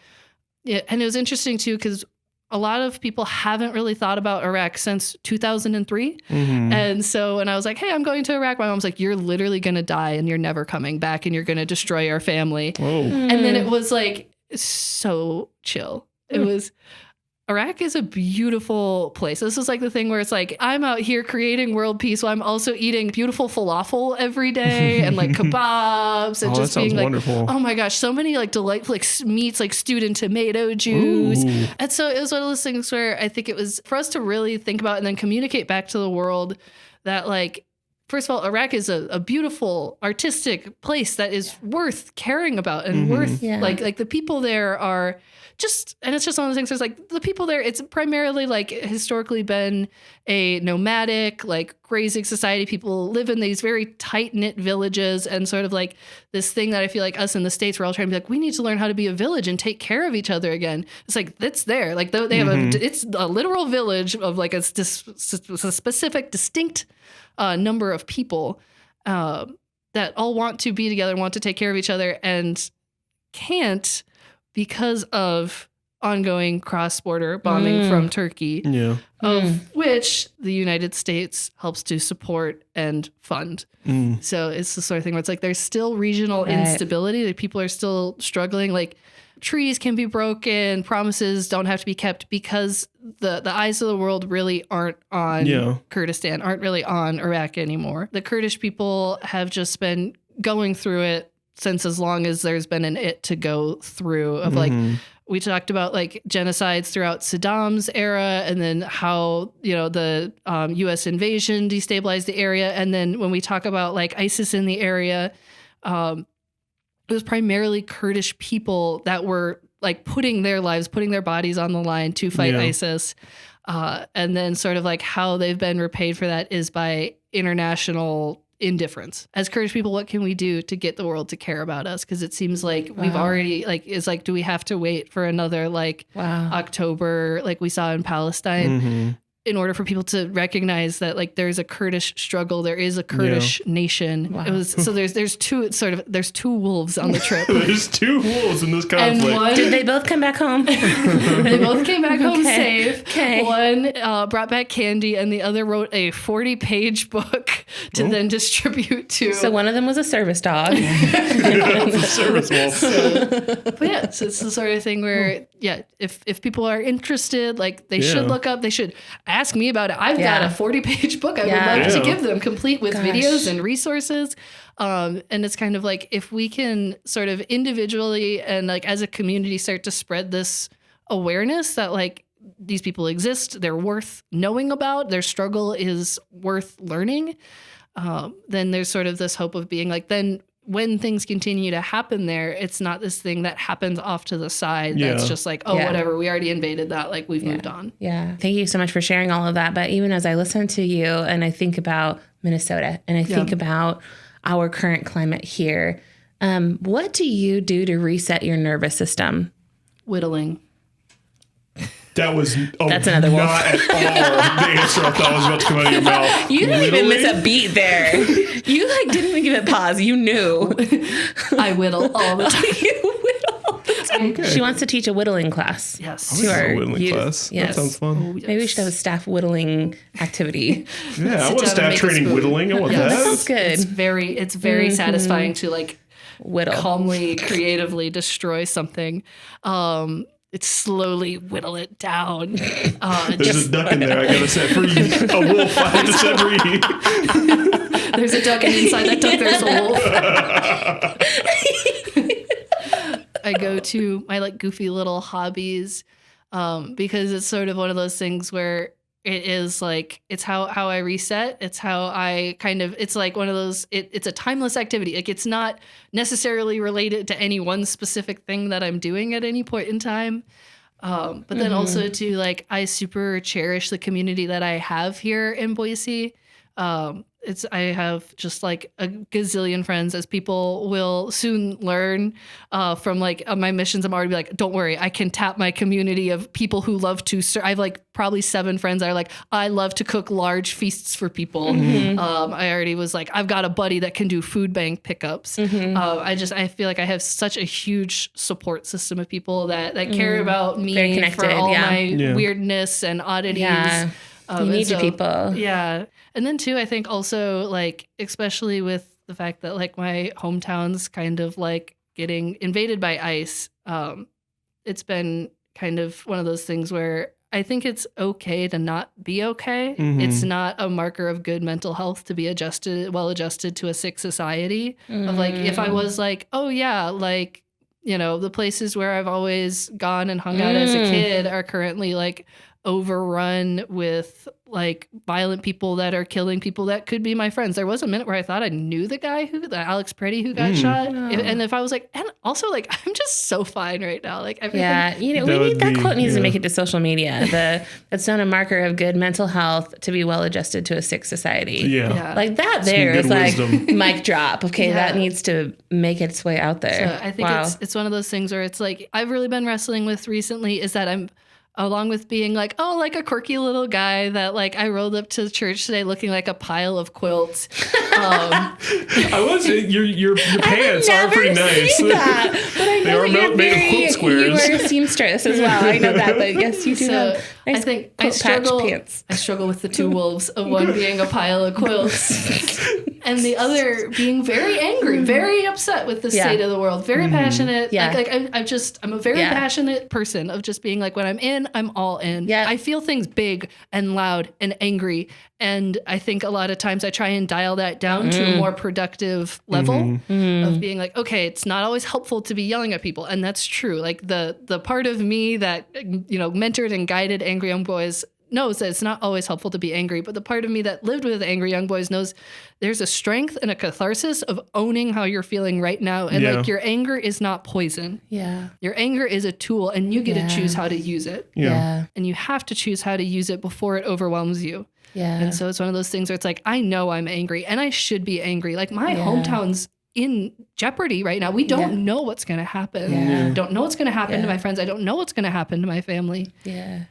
and it was interesting too, because a lot of people haven't really thought about Iraq since 2003. And so when I was like, hey, I'm going to Iraq, my mom's like, you're literally going to die and you're never coming back and you're going to destroy our family. And then it was like, so chill. It was, Iraq is a beautiful place. This is like the thing where it's like, I'm out here creating world peace while I'm also eating beautiful falafel every day and like kebabs and just being like, wonderful. Oh my gosh, so many like delightful like meats, like stewed in tomato juice. And so it was one of those things where I think it was for us to really think about and then communicate back to the world that like, first of all, Iraq is a beautiful artistic place that is worth caring about and worth like the people there are just, and it's just one of those things. There's like the people there, it's primarily like historically been a nomadic, like grazing society. People live in these very tight knit villages and sort of like this thing that I feel like us in the States, we're all trying to be like, we need to learn how to be a village and take care of each other again. It's like, that's there. Like they have it's a literal village of like a specific, distinct number of people that all want to be together, want to take care of each other and can't because of ongoing cross-border bombing from Turkey, of which the United States helps to support and fund. So it's the sort of thing where it's like there's still regional instability, that people are still struggling. Like trees can be broken, promises don't have to be kept because the eyes of the world really aren't on Kurdistan, aren't really on Iraq anymore. The Kurdish people have just been going through it since as long as there's been an it to go through of like, we talked about like genocides throughout Saddam's era and then how, the U.S. invasion destabilized the area. And then when we talk about like ISIS in the area, it was primarily Kurdish people that were like putting their lives, putting their bodies on the line to fight ISIS. And then sort of like how they've been repaid for that is by international indifference. As Kurdish people, what can we do to get the world to care about us? Because it seems like we've already like, it's like, do we have to wait for another like October like we saw in Palestine in order for people to recognize that like there's a Kurdish struggle, there is a Kurdish nation. It was so there's two wolves on the trip. There's two wolves in this conflict. And did they both come back home? They both came back home safe. Okay. One brought back candy, and the other wrote a 40-page book to then distribute to. So one of them was a service dog. It's a service wolf. So it's the sort of thing where if people are interested, like they should look up, they should ask me about it. I've got a 40-page book I would love to give them, complete with videos and resources. And it's kind of like if we can sort of individually and like as a community start to spread this awareness that like these people exist, they're worth knowing about, their struggle is worth learning, then there's sort of this hope of being like, then when things continue to happen there, it's not this thing that happens off to the side. That's just like, whatever, we already invaded that. Like we've moved on. Yeah. Thank you so much for sharing all of that. But even as I listen to you and I think about Minnesota and I think about our current climate here, what do you do to reset your nervous system? Whittling. That's another wolf. Not at all the answer I thought was about to come out of your mouth. You didn't even miss a beat there. You like didn't even give it pause. You knew. I whittle all the time. You whittle all the time. Okay. She wants to teach a whittling class. Yes. To our whittling class. Yes. That sounds fun. Oh, yes. Maybe we should have a staff whittling activity. I want staff training whittling. I want that. That sounds good. It's very satisfying to like whittle, calmly, creatively destroy something. It's slowly whittle it down. There's a duck in there. I gotta set free. A wolf. I have to set free. There's a duck, and inside that duck, there's a wolf. I go to my like goofy little hobbies because it's sort of one of those things where it is like, it's how I reset. It's how I it's like one of those, it's a timeless activity. Like it's not necessarily related to any one specific thing that I'm doing at any point in time. But then also to like, I super cherish the community that I have here in Boise. I have just like a gazillion friends, as people will soon learn from like my missions. I'm already like, don't worry, I can tap my community of people who love to serve. I have like probably 7 friends that are like, I love to cook large feasts for people. I already was like, I've got a buddy that can do food bank pickups. I feel like I have such a huge support system of people that care about me for all my weirdness and oddities. Yeah. You need your people. Yeah. And then too, I think also like, especially with the fact that like my hometown's kind of like getting invaded by ICE, it's been kind of one of those things where I think it's okay to not be okay. It's not a marker of good mental health to be well adjusted to a sick society. Of like, if I was like, oh yeah, like, you know, the places where I've always gone and hung out as a kid are currently like overrun with like violent people that are killing people that could be my friends. There was a minute where I thought I knew the Alex Pretty who got shot. And if I was like, and also like, I'm just so fine right now. Like everything. Yeah. You know, that quote needs to make it to social media. That's not a marker of good mental health to be well adjusted to a sick society. Yeah. Like that there is like mic drop. Okay. That needs to make its way out there. So I think it's one of those things where it's like, I've really been wrestling with recently is that I'm, along with being like, oh, like a quirky little guy that like I rolled up to church today looking like a pile of quilts. I was your pants are pretty nice. That, but I know they are made of quilt squares. You are a seamstress as well. I know that, but yes, you do have nice. I think I struggle with the two wolves of one being a pile of quilts and the other being very angry, very upset with the state of the world, very passionate. Yeah. Like I'm a very passionate person of just being like, when I'm in, I'm all in. Yeah. I feel things big and loud and angry. And I think a lot of times I try and dial that down to a more productive level of being like, okay, it's not always helpful to be yelling at people. And that's true. Like the part of me that, you know, mentored and guided angry young boys knows that it's not always helpful to be angry, but the part of me that lived with angry young boys knows there's a strength and a catharsis of owning how you're feeling right now. And like your anger is not poison. Yeah. Your anger is a tool and you get to choose how to use it. Yeah. And you have to choose how to use it before it overwhelms you. Yeah. And so it's one of those things where it's like, I know I'm angry and I should be angry. Like my hometown's in jeopardy right now. We don't know what's going to happen. Yeah. Don't know what's going to happen to my friends. I don't know what's going to happen to my family. Yeah.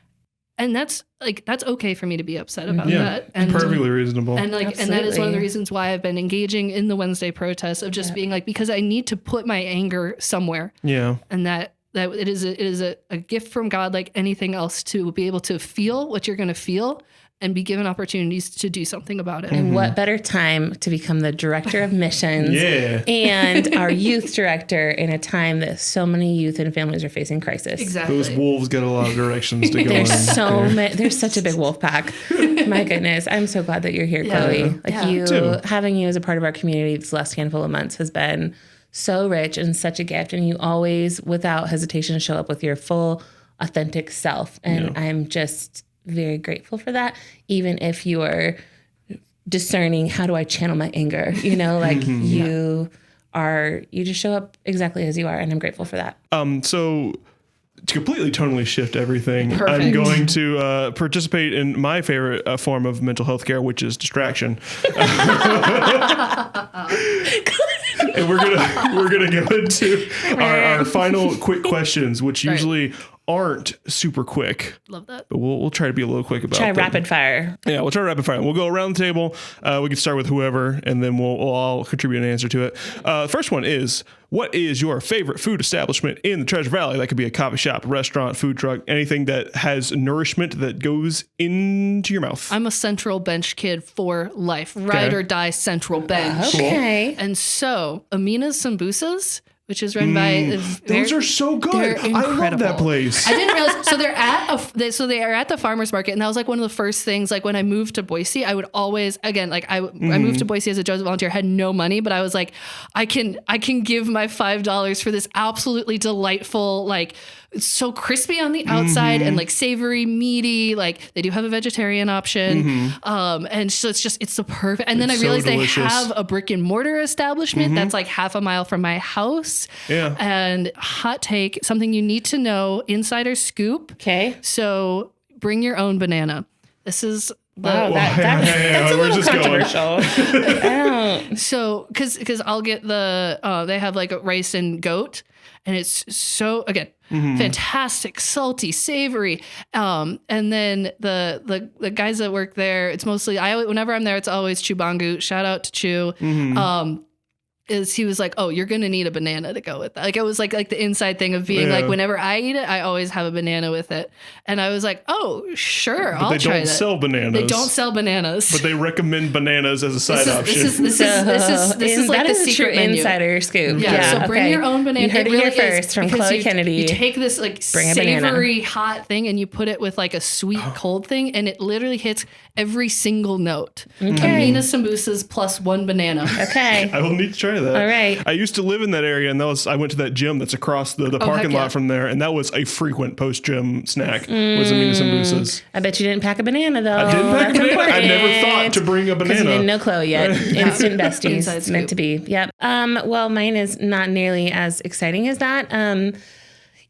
And that's okay for me to be upset about that. And perfectly reasonable. And like, and that is one of the reasons why I've been engaging in the Wednesday protests of just being like, because I need to put my anger somewhere. Yeah. And that it is a gift from God, like anything else, to be able to feel what you're going to feel and be given opportunities to do something about it. And what better time to become the director of missions and our youth director in a time that so many youth and families are facing crisis. Exactly. Those wolves got a lot of directions to go in. There's such a big wolf pack. My goodness. I'm so glad that you're here, Chloe. Like having you as a part of our community this last handful of months has been so rich and such a gift. And you always, without hesitation, show up with your full, authentic self. And I'm just very grateful for that, even if you are discerning, how do I channel my anger? You know, like you just show up exactly as you are, and I'm grateful for that. So to completely tonally shift everything, I'm going to participate in my favorite form of mental health care, which is distraction. And we're gonna go into our final quick questions, which usually aren't super quick. Love that. But we'll try to be a little quick about it. Try rapid fire. Yeah, we'll try rapid fire. We'll go around the table. We can start with whoever, and then we'll all contribute an answer to it. First one is, what is your favorite food establishment in the Treasure Valley? That could be a coffee shop, a restaurant, food truck, anything that has nourishment that goes into your mouth. I'm a Central Bench kid for life. Ride or die Central Bench. Okay. And so, Amina's Sambusas, which is run by those are so good. I love that place. I didn't realize. So they are at the farmers market, and that was like one of the first things. Like when I moved to Boise, I would always I moved to Boise as a Joseph volunteer, had no money, but I was like, I can give my $5 for this absolutely delightful, like, it's so crispy on the outside and like savory, meaty. Like they do have a vegetarian option. And so it's the perfect. And then I realized they have a brick and mortar establishment that's like half a mile from my house. Yeah. And hot take, something you need to know, insider scoop. Okay. So bring your own banana. This is Wow, that's a little controversial. So, because I'll get they have like a rice and goat, and it's so, again, fantastic, salty, savory. And then the guys that work there, it's mostly, whenever I'm there, it's always Chubangu. Shout out to Chu. He was like, oh, you're going to need a banana to go with that. Like, it was like the inside thing of being like, whenever I eat it, I always have a banana with it. And I was like, oh, sure, I'll try that. They don't sell bananas. They don't sell bananas. But they recommend bananas as a side option. This is like the secret menu. Insider scoop. Yeah, so bring your own banana. You heard it here first from Chloe Kennedy. You take this like savory hot thing and you put it with like a sweet cold thing, and it literally hits every single note. Amina sambusas plus one banana. Okay. I will need to try that. All right. I used to live in that area, and I went to that gym that's across the parking lot from there, and that was a frequent post-gym snack, was Amina sambusas. I bet you didn't pack a banana, though. I didn't pack a banana. Important. I never thought to bring a banana. Because you didn't know Chloe yet. Instant besties. It's meant to be. Yep. Well, mine is not nearly as exciting as that.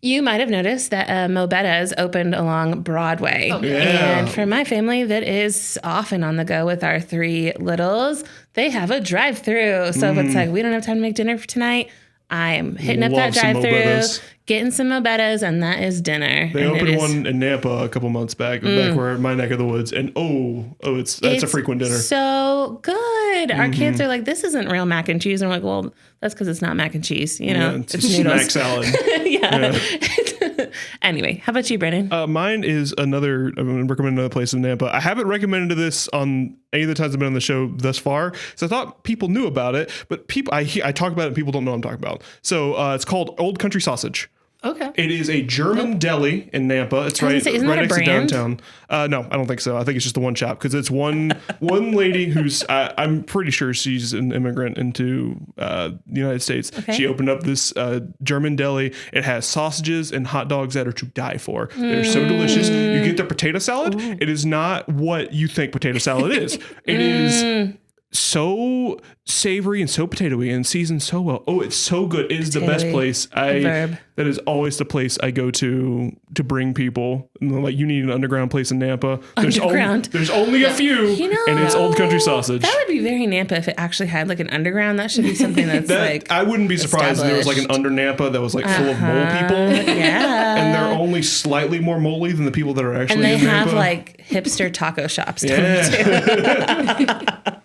You might have noticed that Mobetta's opened along Broadway. Oh, yeah. And for my family that is often on the go with our 3 littles, they have a drive-thru. So if it's like, we don't have time to make dinner for tonight, I am hitting up that drive-thru, getting some Mobetta's, and that is dinner. They opened one in Nampa a couple months back where my neck of the woods, and that's a frequent dinner. So good. Our kids are like, this isn't real mac and cheese, and we're like, well, that's because it's not mac and cheese. You know, it's snack salad. Yeah. Anyway, how about you, Brennan? Mine is I'm going to recommend another place in Nampa. I haven't recommended this on any of the times I've been on the show thus far, so I thought people knew about it, but I talk about it and people don't know what I'm talking about. So it's called Old Country Sausage. Okay. It is a German deli in Nampa. It's right next to downtown. No, I don't think so. I think it's just the one shop, because it's one lady who's I'm pretty sure she's an immigrant into the United States. Okay. She opened up this German deli. It has sausages and hot dogs that are to die for. They're so delicious. You get their potato salad. Ooh. It is not what you think potato salad is. It is so savory and so potatoey and seasoned so well. Oh, it's so good. It is the best place. That is always the place I go to bring people. Like, you need an underground place in Nampa. There's only a few, and it's Old Country Sausage. That would be very Nampa if it actually had like an underground. That should be something that's like I wouldn't be surprised if there was like an under Nampa that was like full of mole people. Yeah. And they're only slightly more moley than the people that are actually in Nampa. And they have like hipster taco shops down there too.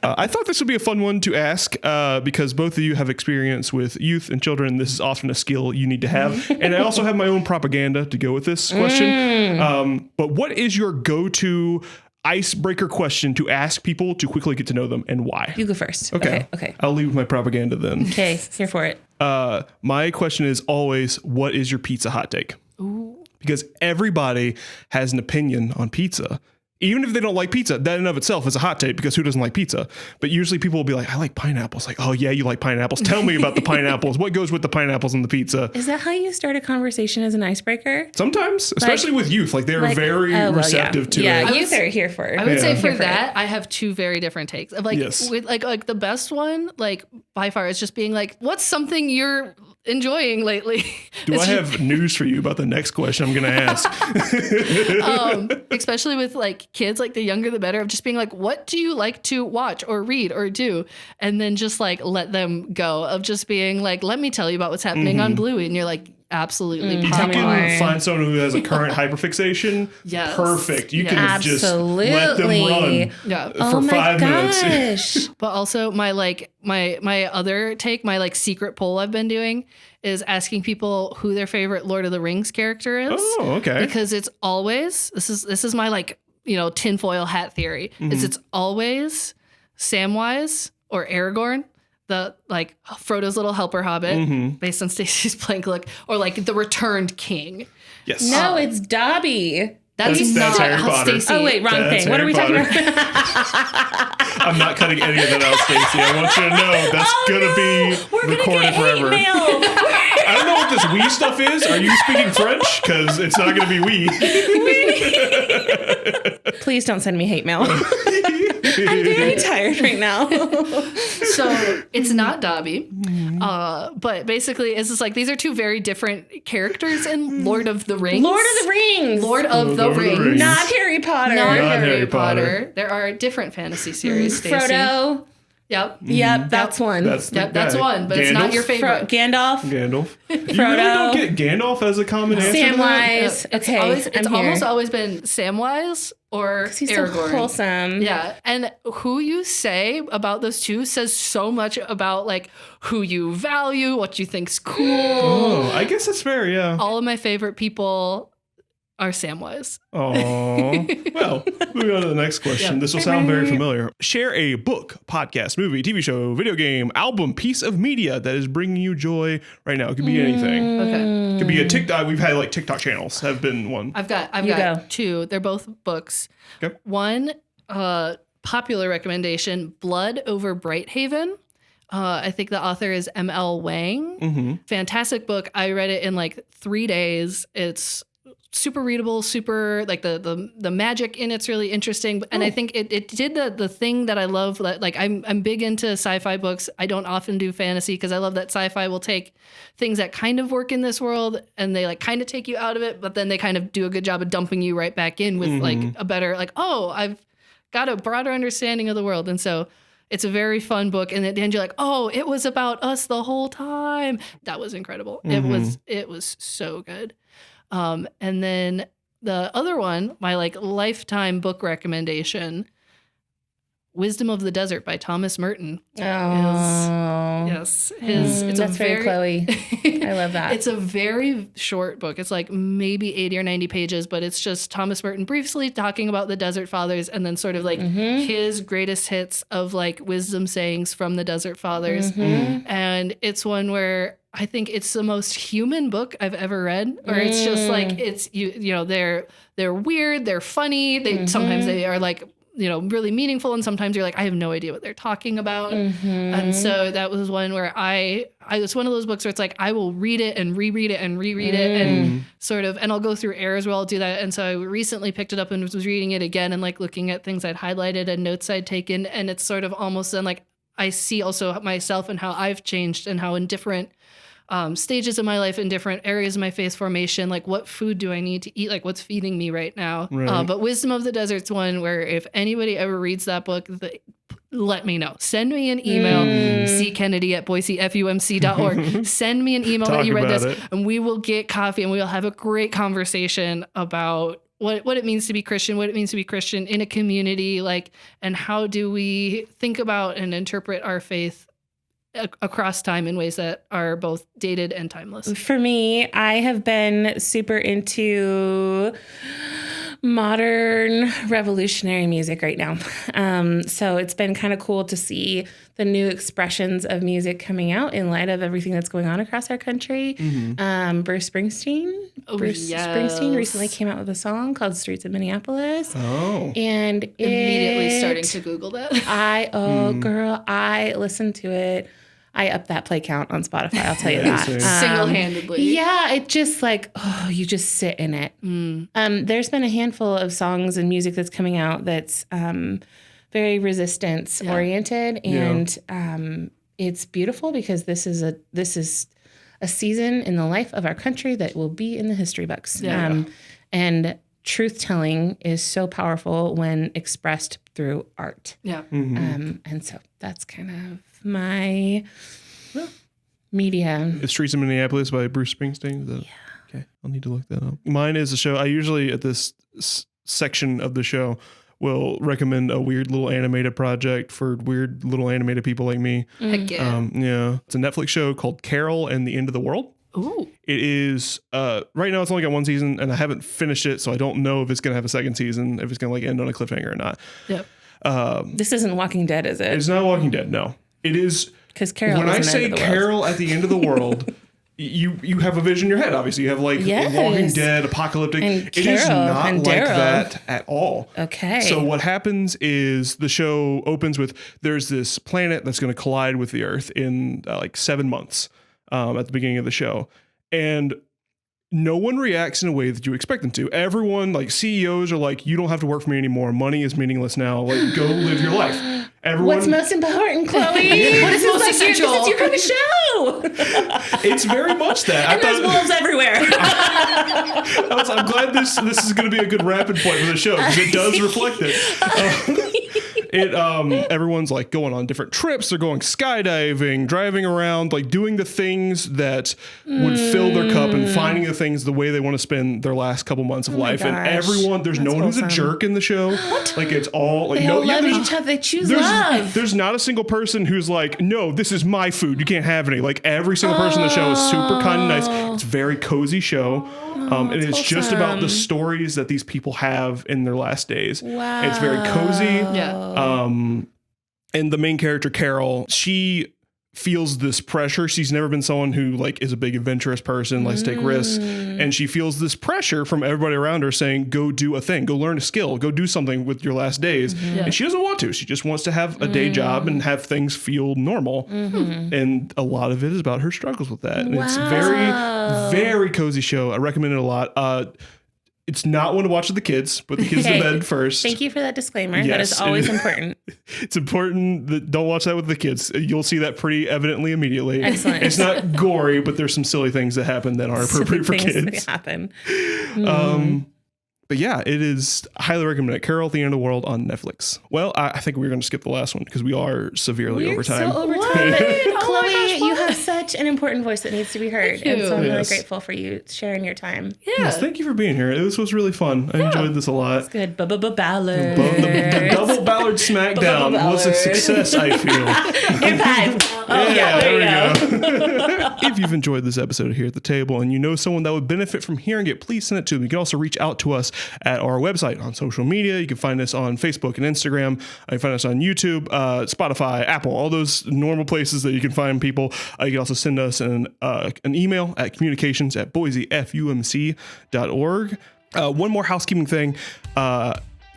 I thought this would be a fun one to ask because both of you have experience with youth and children. This is often a skill you need to have. And I also have my own propaganda to go with this question. But what is your go-to icebreaker question to ask people to quickly get to know them, and why? You go first. Okay. I'll leave with my propaganda then. Okay, here for it. My question is always, what is your pizza hot take? Ooh. Because everybody has an opinion on pizza. Even if they don't like pizza, that in of itself is a hot take, because who doesn't like pizza? But usually people will be like, I like pineapples. Like, oh yeah, you like pineapples. Tell me about the pineapples. What goes with the pineapples and the pizza? Is that how you start a conversation as an icebreaker? Sometimes, especially with youth. Like, they're very receptive to it. Yeah, youth are here for it. I would say for that, I have 2 very different takes. Of like, with like the best one, like by far, is just being like, what's something you're enjoying lately? Do I have news for you about the next question I'm going to ask? Especially with like kids, like the younger the better, of just being like, what do you like to watch or read or do? And then just like let them go, of just being like, let me tell you about what's happening on Bluey. And you're like, absolutely. You can find someone who has a current hyperfixation. Yes. Perfect. You can just let them run for 5 minutes. But also my other take, my like secret poll I've been doing is asking people who their favorite Lord of the Rings character is. Oh, okay. Because it's always, this is my like, tinfoil hat theory, is it's always Samwise or Aragorn, the like Frodo's little helper hobbit, based on Stacey's blank look, or like the returned king. Yes. No, it's Dobby. That's not Harry how Potter. Stacey. Oh wait, wrong thing. What are we talking about? I'm not cutting any of that out, Stacey. I want you to know that's gonna be recorded forever. I don't know what this we stuff is. Are you speaking French? Because it's not gonna be we. Please don't send me hate mail. I'm very tired right now. So it's not Dobby, but basically it's just like these are two very different characters in Lord of the Rings. Lord of the Rings. Not Harry Potter. Not Harry Potter. There are different fantasy series, Stacey. Frodo. Yep. That's one. That's one, but Gandalf? It's not your favorite. Gandalf. You really don't get Gandalf as a common answer. Samwise. Okay. It's almost always been Samwise or he's Aragorn. So wholesome. Yeah. And who you say about those two says so much about like who you value, what you think's cool. Oh, I guess that's fair, yeah. All of my favorite people are Samwise. Oh, well, moving on to the next question. Yeah. This will sound very familiar. Share a book, podcast, movie, TV show, video game, album, piece of media that is bringing you joy right now. It could be anything. Okay. It could be a TikTok. We've had like TikTok channels have been one. I've got two. They're both books. Okay. One, popular recommendation, Blood Over Brighthaven. I think the author is M.L. Wang. Mm-hmm. Fantastic book. I read it in like 3 days. It's super readable, super like the magic in it's really interesting. And I think it did the thing that I love. Like I'm big into sci-fi books. I don't often do fantasy because I love that sci-fi will take things that kind of work in this world and they like kind of take you out of it, but then they kind of do a good job of dumping you right back in with like a better like, oh, I've got a broader understanding of the world. And so it's a very fun book. And at the end you're like, oh, it was about us the whole time. That was incredible. It was so good. And then the other one, my like lifetime book recommendation, Wisdom of the Desert by Thomas Merton. It's that's very Chloe. I love that. It's a very short book. It's like maybe 80 or 90 pages, but it's just Thomas Merton briefly talking about the Desert Fathers and then sort of like his greatest hits of like wisdom sayings from the Desert Fathers. And it's one where I think it's the most human book I've ever read, where it's just like, it's, you know, they're weird, they're funny. Sometimes they are like, you know, really meaningful. And sometimes you're like, I have no idea what they're talking about. And so that was one where it's one of those books where it's like, I will read it and reread it and reread it and sort of, and I'll go through eras where I'll do that. And so I recently picked it up and was reading it again and like looking at things I'd highlighted and notes I'd taken. And it's sort of almost then like, I see also myself and how I've changed and how in different stages of my life, in different areas of my faith formation, like what food do I need to eat? Like what's feeding me right now? Right. But Wisdom of the Desert's one where if anybody ever reads that book, let me know. Send me an email, ckennedy@boisefumc.org. Send me an email that you read this and we will get coffee and we will have a great conversation about what it means to be Christian, what it means to be Christian in a community, like, and how do we think about and interpret our faith across time in ways that are both dated and timeless. For me, I have been super into modern revolutionary music right now. So it's been kind of cool to see the new expressions of music coming out in light of everything that's going on across our country. Bruce Springsteen. Springsteen recently came out with a song called Streets of Minneapolis. And immediately starting to Google that. Girl, I listened to it. I upped that play count on Spotify, I'll tell you that. Single-handedly. Yeah, it just like, you just sit in it. There's been a handful of songs and music that's coming out that's very resistance-oriented. And it's beautiful because this is a season in the life of our country that will be in the history books. And truth-telling is so powerful when expressed through art. And so that's kind of my media. It's Streets of Minneapolis by Bruce Springsteen. Okay, I'll need to look that up. Mine is a show. I usually at this section of the show will recommend a weird little animated project for weird little animated people like me. Heck yeah. It's a Netflix show called Carol and the End of the World. Ooh. It is right now it's only got one season and I haven't finished it, so I don't know if it's gonna have a second season, if it's gonna like end on a cliffhanger or not. This isn't Walking Dead, is it? It's not Walking Dead, no. It is, because Carol. When I say Carol at the end of the world, you have a vision in your head. Obviously, you have like Walking Dead, apocalyptic. And it is not like that at all. Okay. So what happens is the show opens with there's this planet that's going to collide with the Earth in like 7 months at the beginning of the show, and no one reacts in a way that you expect them to. Everyone, like CEOs are like, you don't have to work for me anymore. Money is meaningless now. Like, go live your life. Everyone, what's most important, Chloe? What is most essential? This is your kind of show. It's very much that. And there's wolves everywhere. I'm glad this is going to be a good rapid point for the show because it does reflect it. Everyone's like going on different trips. They're going skydiving, driving around, like doing the things that would fill their cup and finding the things the way they want to spend their last couple months of life. Gosh. And everyone, there's no one who's a jerk in the show. Like it's all like they all love each other. They choose love. There's not a single person who's like, no, this is my food. You can't have any. Like every single person in the show is super kind and nice. It's a very cozy show. And it's just about the stories that these people have in their last days. Wow. It's very cozy. Yeah. And the main character, Carol, she feels this pressure. She's never been someone who like is a big adventurous person, likes to take risks. And she feels this pressure from everybody around her saying, go do a thing, go learn a skill, go do something with your last days. And she doesn't want to. She just wants to have a day job and have things feel normal. And a lot of it is about her struggles with that. And it's very, very cozy show. I recommend it a lot. It's not one to watch with the kids. Put the kids to bed first. Thank you for that disclaimer. Yes, that is always important. It's important that don't watch that with the kids. You'll see that pretty evidently immediately. Excellent. It's not gory, but there's some silly things that happen that aren't appropriate for kids. That happen. But yeah, it is highly recommended. Carol at the End of the World on Netflix. Well, I think we're going to skip the last one because we are severely over time. So over time. Chloe, you have such an important voice that needs to be heard. And so I'm really grateful for you sharing your time. Yes, thank you for being here. This was really fun. I enjoyed this a lot. It's good. Ballard. The double Ballard Smackdown was a success, I feel. Give five. Oh, yeah, there we go. If you've enjoyed this episode here at the table and you know someone that would benefit from hearing it, please send it to them. You can also reach out to us at our website on social media. You can find us on Facebook and Instagram. You can find us on YouTube, Spotify, Apple, all those normal places that you can find people. You can also send us an email at communications@boisefumc.org. One more housekeeping thing.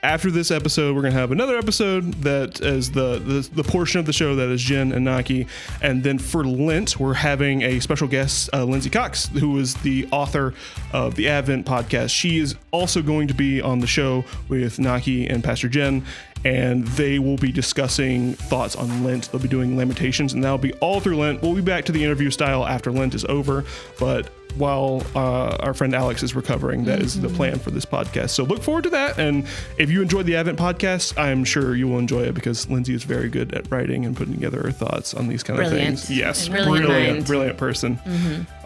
After this episode, we're going to have another episode that is the portion of the show that is Jen and Naki. And then for Lent, we're having a special guest, Lindsay Cox, who is the author of the Advent podcast. She is also going to be on the show with Naki and Pastor Jen, and they will be discussing thoughts on Lent. They'll be doing Lamentations, and that'll be all through Lent. We'll be back to the interview style after Lent is over, but while our friend Alex is recovering, that is the plan for this podcast. So look forward to that. And if you enjoyed the Advent podcast, I'm sure you will enjoy it because Lindsay is very good at writing and putting together her thoughts on these kind of things. Yes, brilliant person.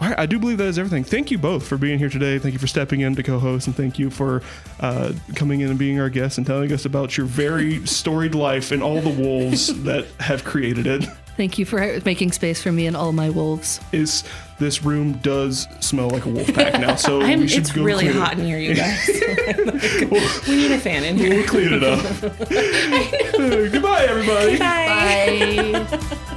All right, I do believe that is everything. Thank you both for being here today. Thank you for stepping in to co-host, and thank you for coming in and being our guest and telling us about your very storied life and all the wolves that have created it. Thank you for making space for me and all my wolves. This room does smell like a wolf pack now, so we should go really clean hot in here, you guys. We need a fan in here. We'll clean it up. Goodbye, everybody. Bye.